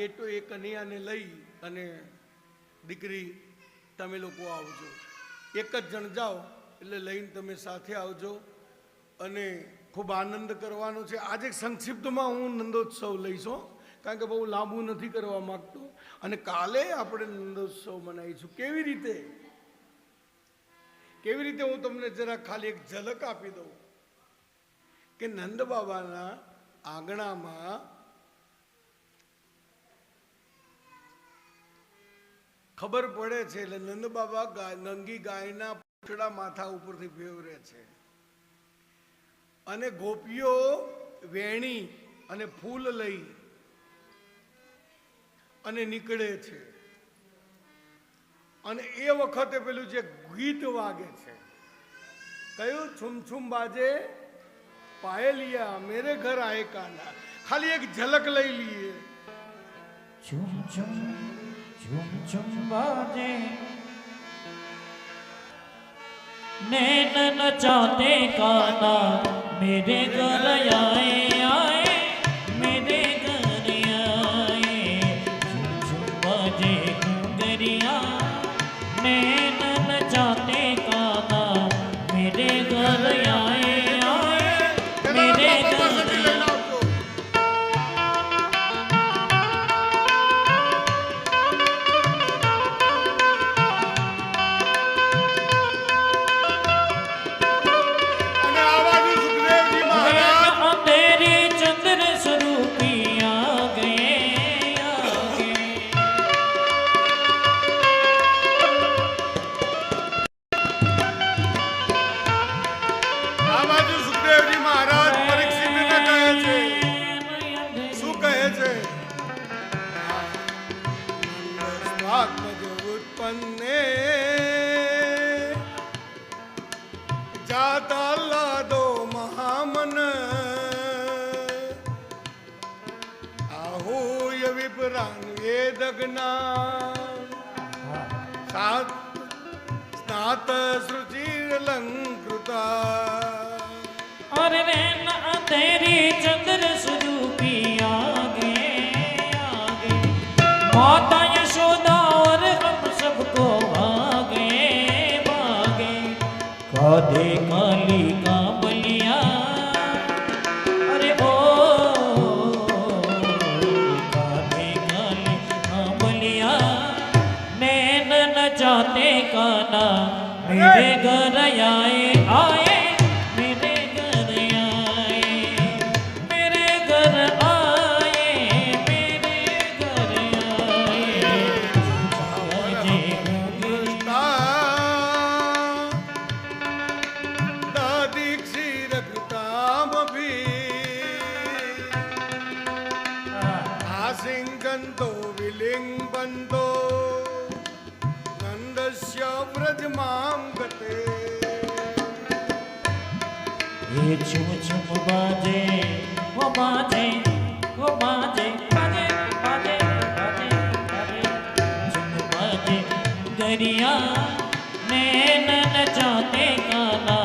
એ કનૈયાને લઈ અને દીકરી તમે લોકો આવજો. એક જ જણ જાઓ એટલે લઈને તમે સાથે આવજો અને ખૂબ આનંદ કરવાનો છે. આજે સંક્ષિપ્તમાં હું નંદોત્સવ લઈશું કારણ કે બહુ લાંબુ નથી કરવા માગતો. અને કાલે આપણે નંદોત્સવ મનાવીશું. કેવી રીતે હું તમને જરા ખાલી એક ઝલક આપી દઉં કે નંદ બાબાના આંગણામાં ખબર પડે છે એટલે નંદ બાબા નંગી ગાયના પૂંછડા માથા ઉપરથી ફેવરે છે અને ગોપીઓ વેણી અને ફૂલ લઈ અને નીકળે છે, અને એ વખતે પેલું જે ગીત વાગે છે, કયું? છુમ છુમ બાજે પાયલિયા મેરે ઘર આए કાના. ખાલી એક ઝલક લઈ લઈએ. ચુમ ચુમ ચુમ ચુમ બાજે नैन नचाते काना मेरे घर आए आए मेरे घर आए झुम झुम बाजे घुंघरिया नैन नचाते काना मेरे घर आए आए मेरे घर उत्पन्ने जाता लादो महामन आहूय विपरान वेदग्ना सात स्नात श्रुचिरलंकृता अरे नैना तेरी चंद्र स्वरूपी आगे आगे माता यशोदा और हम सबको भागे भागे काधे काली का बलिया अरे ओ काधे काली का बलिया नैन नचाते काना मेरे घर आए आए सिंगंतो विलिंगंतो नंदस्य व्रजमां गते ये चुम चुम बाजे वो बाजे वो बाजे बाजे बाजे बाजे बाजे चुम बाजे दरिया नैन नचाते काना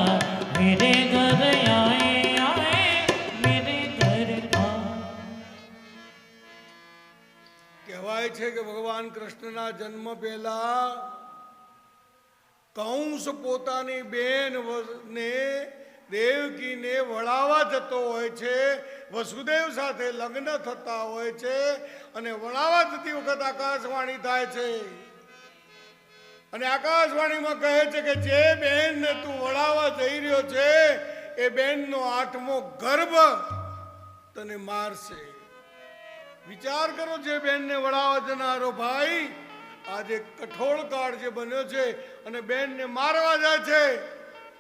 मेरे घर आए आए मेरे घर કહેવાય છે કે ભગવાન કૃષ્ણના જન્મ પહેલા કંસ પોતાની બેન ને દેવકીને વળાવા જતો હોય છે, વસુદેવ સાથે લગ્ન થતા હોય છે, અને વળાવા જતી વખત આકાશવાણી થાય છે, અને આકાશવાણીમાં કહે છે કે જે બેનને તું વળાવા જઈ રહ્યો છે એ બેનનો 8મો ગર્ભ તને મારશે. વિચાર કરો, જે બેનને વળાવા જનારો ભાઈ આજે કઠોળ કાળ જે બન્યો છે અને બેનને મારવા જાય છે,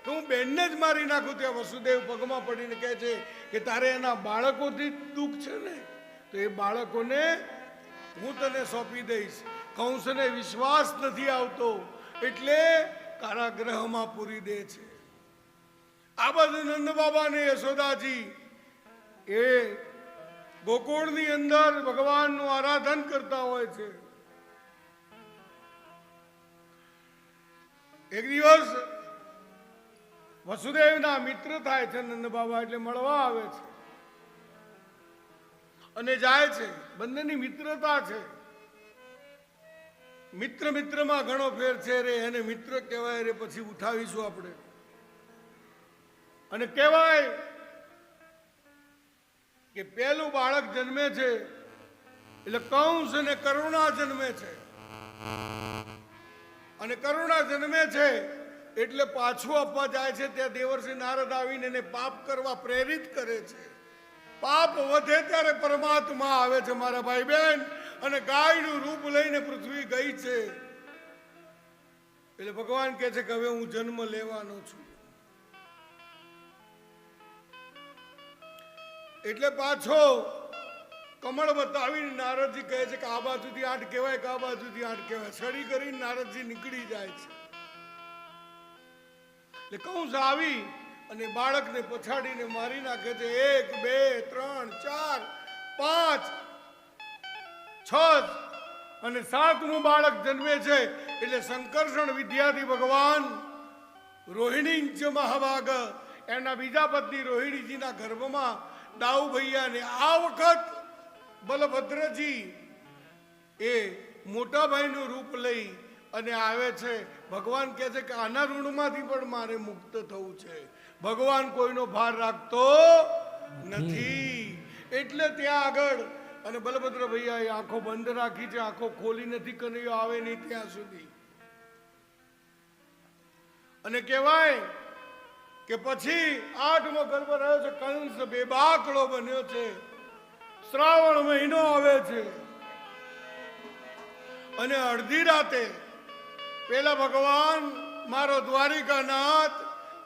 તો હું બેનને જ મારી નાખું. ત્યાં વસુદેવ પગમાં પડીને કહે છે કે તારે એના બાળકોથી દુઃખ છે ને, તો એ બાળકોને હું તને સોંપી દઈશ. કંસને વિશ્વાસ નથી આવતો એટલે કારાગૃહમાં પૂરી દે છે. આ બધું નંદ બાબા ને યશોદાજી એ ગોકુળની અંદર ભગવાનનું આરાધન કરતા હોય છે. એક દિવસ વસુદેવના મિત્ર થાય છે નંદ બાબા, એટલે મળવા આવે છે અને જાય છે. બંનેની મિત્રતા છે. મિત્ર મિત્રમાં ઘણો ફેર છે રે, એને મિત્ર કહેવાય રે, પછી ઉઠાવીશું આપણે. અને કહેવાય કે પહેલું બાળક જન્મે છે એટલે કંસ અને કરુણા જન્મે છે, અને કરુણા જન્મે છે એટલે પાછું આપવા જાય છે. ત્યાં દેવર્ષિ નારદ આવીને એને પાપ કરવા પ્રેરિત કરે છે. પાપ વધે ત્યારે પરમાત્મા આવે છે મારા ભાઈ બહેન, અને ગાયનું રૂપ લઈને પૃથ્વી ગઈ છે. એટલે ભગવાન કહે છે કે હવે હું જન્મ લેવાનો છું. એટલે પાછો કમળ બતાવીને નારદજી કહે છે કે આ બાજુથી 8 કહેવાય કે આ બાજુથી 8 કહેવાય. સડી કરીને નારદજી નીકળી જાય છે. એટલે કંસ આવી અને બાળકને પછાડીને મારી નાખે છે. 1 2 3 4 5 6 અને 7મું બાળક જન્મે છે. એટલે સંકર્ષણ વિદ્યાથી ભગવાન રોહિણી જ મહાભાગ એના બીજા પત્ની રોહિણીજીના ગર્ભમાં દાઉ ભૈયાને આ વખત બલભદ્રજી એ મોટા ભાઈનું રૂપ લઈ અને આવે છે. ભગવાન કહે છે કે આના ઋણમાંથી પણ મારે મુક્ત થવું છે. ભગવાન કોઈનો ભાર રાખતો નથી. એટલે ત્યાં આગળ અને બલભદ્ર ભૈયાએ આંખો બંધ રાખી છે, આંખો ખોલી નથી, કનૈયો આવે નહીં ત્યાં સુધી. અને કહેવાય કે પછી 8મો ગર્ભ રહ્યો છે. કંસ બેબાકડો બન્યો છે. શ્રાવણ મહિનો આવે છે અને અડધી રાતે પેલા ભગવાન મારો દ્વારિકાનાથ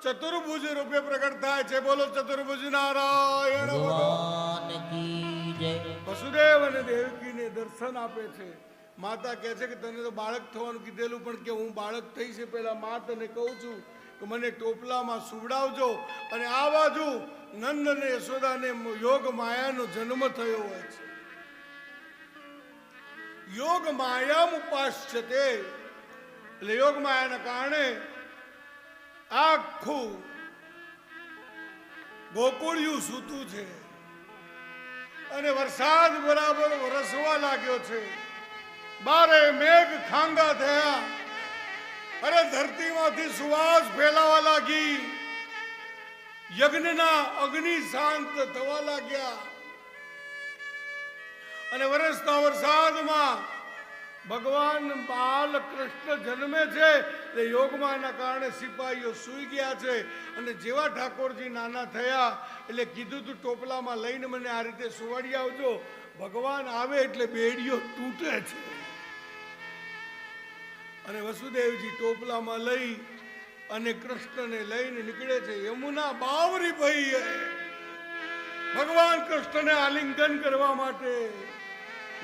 ચતુર્ભુજ રૂપે પ્રગટ થાય છે. બોલો ચતુર્ભુજ નારાયણ ભગવાન કી જય. વસુદેવ અને દેવકીને દર્શન આપે છે. માતા કહે છે કે તને તો બાળક થવાનું કીધેલું, પણ કે હું બાળક થઈ છે પેલા મા તને કહું છું કે મને ટોપલામાં સુવડાવજો. અને આ બાજુ નંદ અને યશોદાને યોગ માયાનો જન્મ થયો હોય છે. યોગ માયામ ઉપાસ્યતે એટલે યોગ માયાના કારણે આખું ગોકુળિયું સૂતું છે અને વરસાદ બરાબર વરસવા લાગ્યો છે. બારે મેઘ ખાંગા થયા. અરે ધરતીમાંથી સુવાસ ફેલાવા લાગી. યજ્ઞના અગ્નિ શાંત થવા લાગ્યા અને વરસતા વરસાદમાં ભગવાન બાલકૃષ્ણ જન્મે છે. તે યોગમાના કારણે સિપાહીઓ સૂઈ ગયા છે. અને જેવા ઠાકોરજી નાના થયા એટલે કીધું તું ટોપલામાં લઈને મને આ રીતે સુવાડી આવજો. ભગવાન આવે એટલે બેડીઓ તૂટે છે અને વસુદેવજી ટોપલામાં લઈ અને કૃષ્ણને લઈને નીકળે છે. યમુના બાવરી ભાઈ ભગવાન કૃષ્ણને આલિંગન કરવા માટે.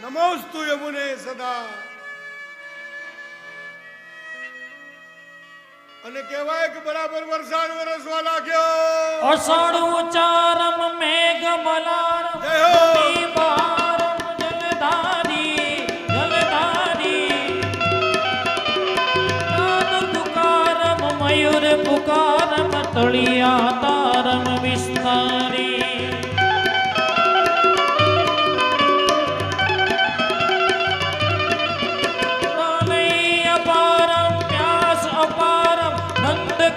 નમોસ્તુ યમુને સદા. અને કહેવાય કે બરાબર વરસાદ વરસવા લાગ્યો. અષાઢ ચારમ મેઘ મલાર જય હો. જલધારી જલધારી નાદ પુકારમ મયુર પુકારમ તળિયા તારમ વિસ્તારી.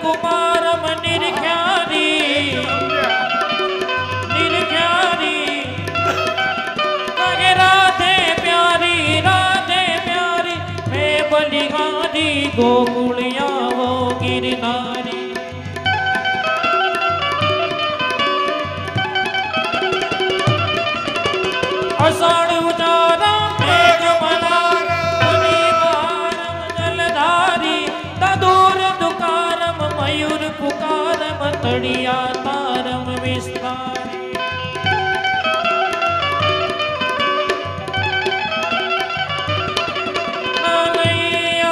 કુમારમ નિરખ્યારી નિરખ્યારી કહે રાધે પ્યારી મેં બલિહારી ગોકુળિયાવો ગિરનારી. અષાઢ ઉજારા મેઘ મલાર જલધારી તદુર દુકારમ મયુર પુકારમ તળિયા તારમ વિસ્તારી.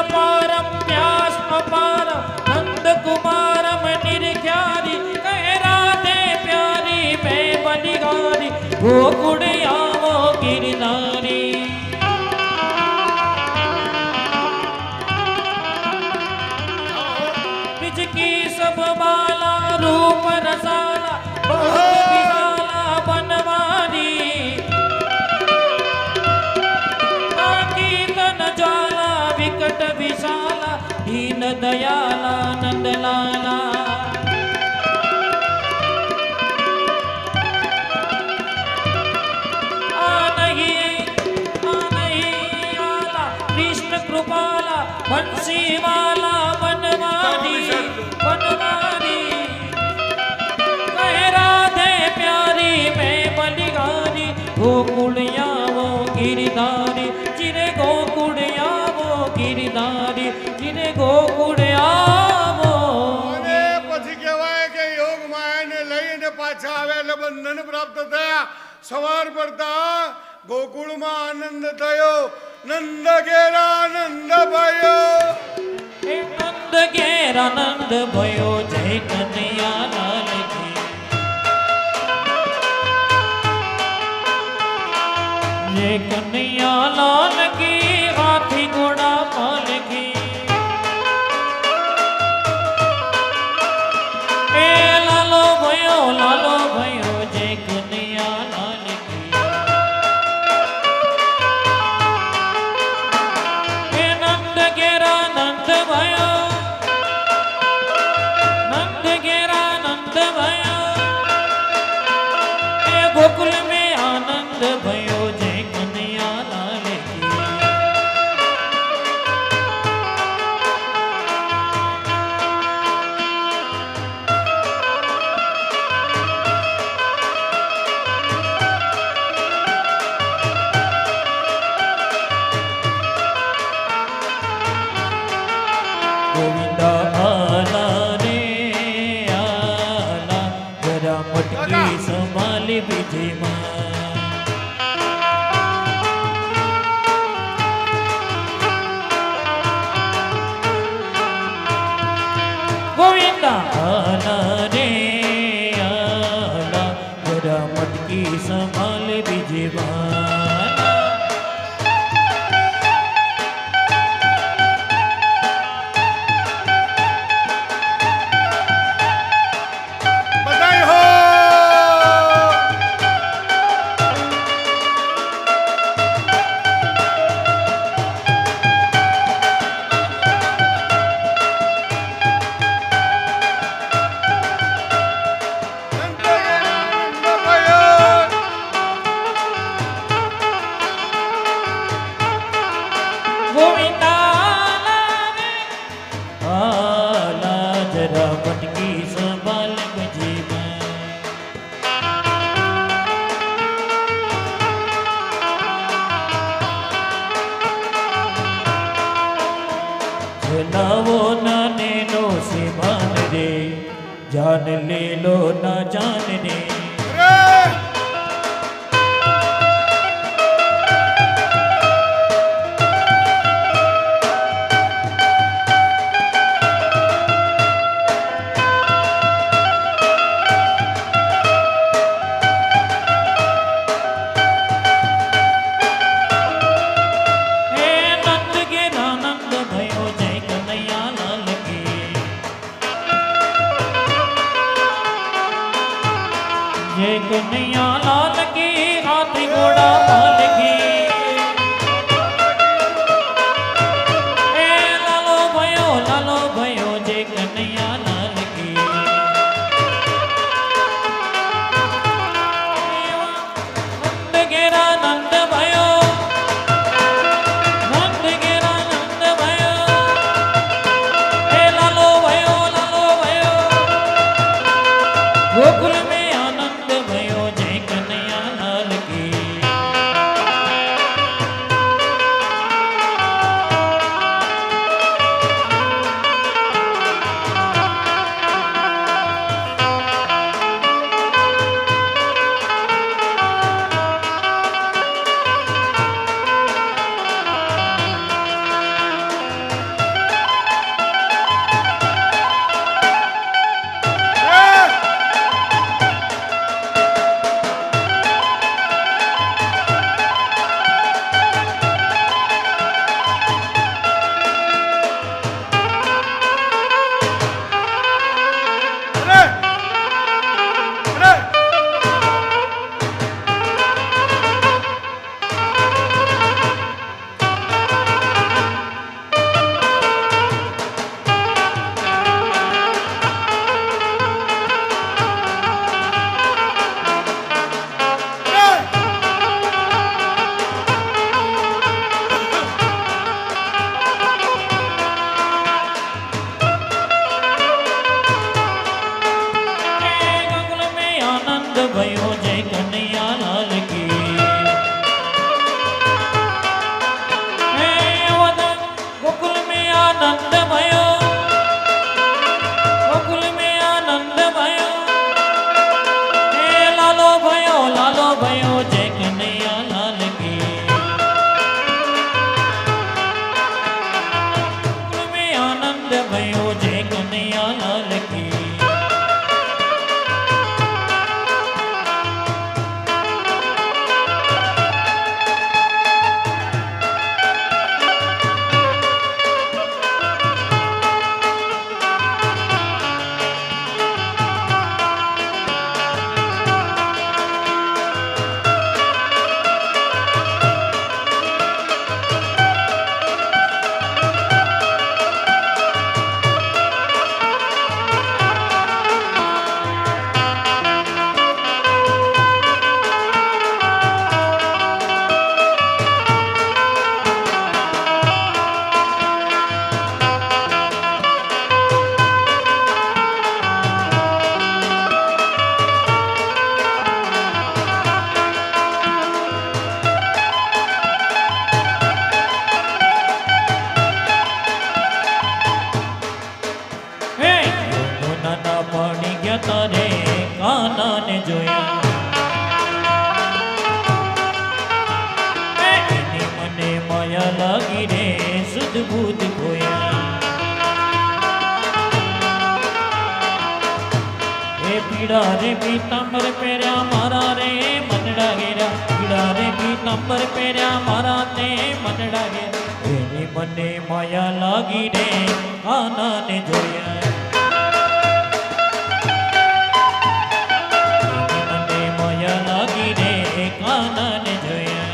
અપારમ પ્યાસ અપારમ નંદ કુમારમ નિરખ્યારી કહે રાધે પ્યારી મેં બલિહારી ગોકુળ આવો ગિરનારી. सब बाला रूप रसाला बहुत विशाला बनवारी. कीर्तन ज्वाला विकट विशाला दीन दयाला नंदलाला. आ नहीं आला कृष्ण कृपाला बंसी वाला बनवारी बनवारी कहे राधे प्यारी मैं बलिहारी गोकुड़ियावो गिरधारी चिरे गोकुड़ियावो गिरधारी चिरे गोकुड़ियावो. અને પછી કહેવાય કે યોગ માયાને લઈને પાછા આવે એટલે બંધન પ્રાપ્ત થયા. સવાર પડતા ગોકુળમાં આનંદ થયો, નંદ ઘેર આનંદ ભયો. હે નંદ ઘેર આનંદ ભયો, જય કનૈયા લાલ કી. જય કનૈયા લાલ કી, હાથી ઘોડા પાલકી. એ લાલો ભયો, જય કનૈયા લાલ કી. એ નંદ ઘેર આનંદ ભયો, નંદ ઘેર આનંદ ભયો. એ ગોકુલ में आनंद भयो, जय कन्हैया लाल की. गोविंदा आला रे आला, जरा मटकी संभाली बीजे मां. गोविंदा आला रे आला, जरा मटकी संभाल बीजे मां. બધાય હો. નંદ ઘેર આનંદ ભયો. गोविंदा आला, जरा मटकी संभाल बीजे मां. जलावो ना नैनो से मान रे, जान ले लो ना जान रे. રે. હે નંદ ઘેર આનંદ ભયો, જય કનૈયા લાલ કી. જય કનૈયા લાલ કી, હાથી ઘોડા પાલકી. એ લાલો ભયો, જય કનૈયા લાલ કી. નંદ ઘેર આનંદ ભયો, નંદ ઘેર આનંદ ભયો. એ લાલો ભયો, ગોકુલ में आनंद भयो, जय कन्हैया लाल की. भयो जय कन्हैया लाल તારે કાનાને જોયા એની મને માયા લાગી રે સુધ બુધ ખોયા એ પીડા રે પીતાંબર પહેર્યા મારા રે મનડા ઘેરા પીડા રે પીતાંબર પહેર્યા મારા તે મનડા ઘેરા એની મને માયા લાગી રે કાનાને જોયા એની મને માયા લાગી રે કાનાને જોયા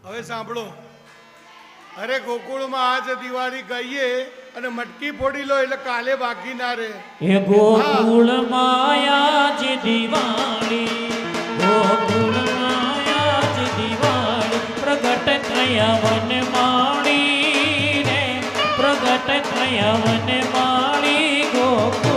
હવે સાંભળો અરે ગોકુળમાં આજ દિવાળી ગઈએ અને મટકી ફોડી લો એટલે કાલે બાકી ના રહે એ ગોકુળ માયા જ દિવાળી ગોકુળ માયા જ દિવાળી પ્રગટ થયા વન માળી રે પ્રગટ થયા વન માળી ગોકુળ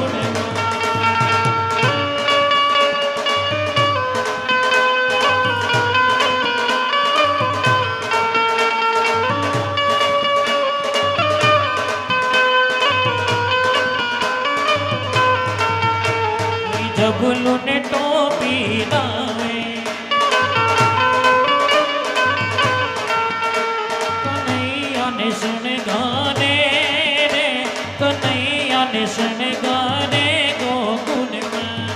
જબલું ને ટોપી લાવે કનૈયાને શણગારે રે કનૈયાને શણગારે ગોકુળમાં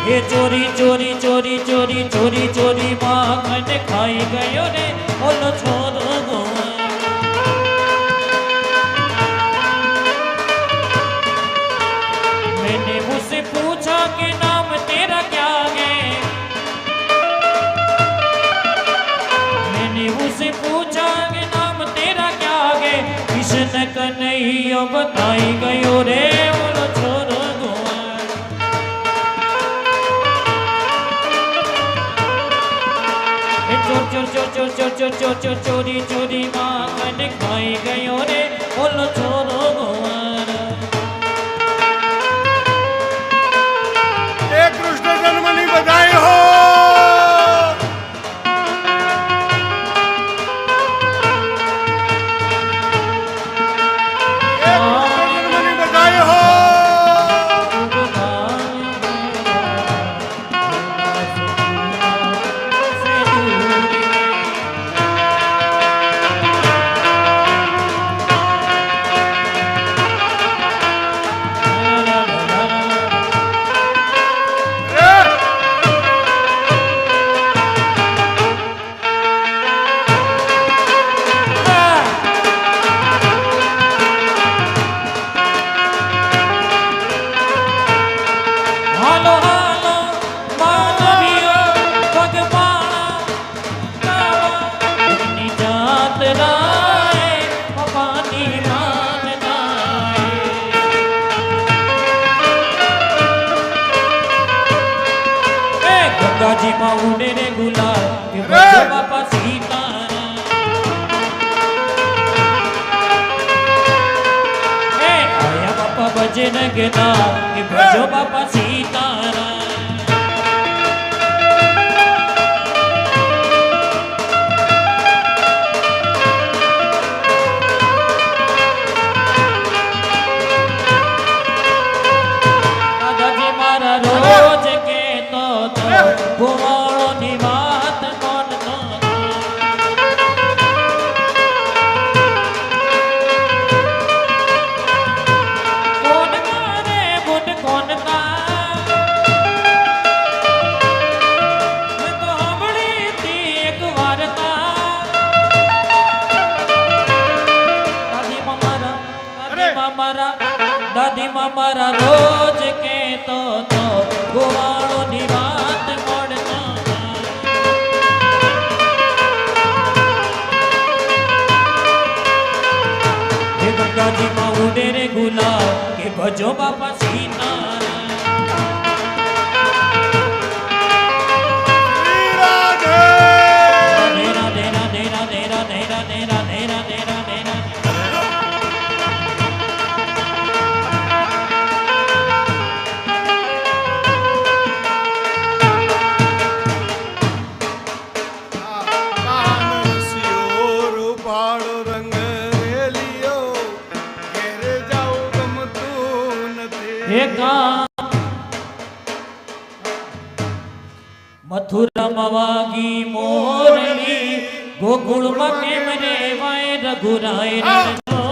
એ ચોરી ચોરી ચોરી ચોરી ચોરી ચોરી માખણ ખાઈ ગયો રે ઓલો છોરો ગોવા मैंने उससे पूछा कि नाम तेरा क्या है मैंने उससे पूछा कि नाम तेरा क्या है किसने कन्हैया बताई गयो रे ओलो छोरो ચોરી ચોરી માખણ ખાઈ ગયો રે ઓલો છોરો ગોવાર એ કૃષ્ણ જન્મની બધાઈ હો એ કૃષ્ણ જન્મની બધાઈ હો ગંગાજી માં ઉડે રે ગુલાલ કે ભજો બાપા સીતારામ એ આયા બાપા ભજન ગેતા કે ભજો બાપા સીતારામ દાદાજી મારા રોજ કેતો તો ગોવાળો ની વાત કોણ કોણ મારે બુટ કોણ તા ગાદીમાં મારા રોજ કેતો તો ગોવાળોની વાત મળતો હે ગંગાજીમાં ઉડે રે ગુલાબ કે ભજો બાપા સીતારામ શ્રી રાધે રાધે રાધે રાધે રાધે રાધે રાધે રાધે રાધે રાધે કાનસિયો રૂપાળો રંગ રેલિયો ઘેરે જાઉં ગમતું નથી એકા મથુરામાં વાગી મોરલી ગોકુળમાં કેમ રે વાય રઘુરાય રણછોડ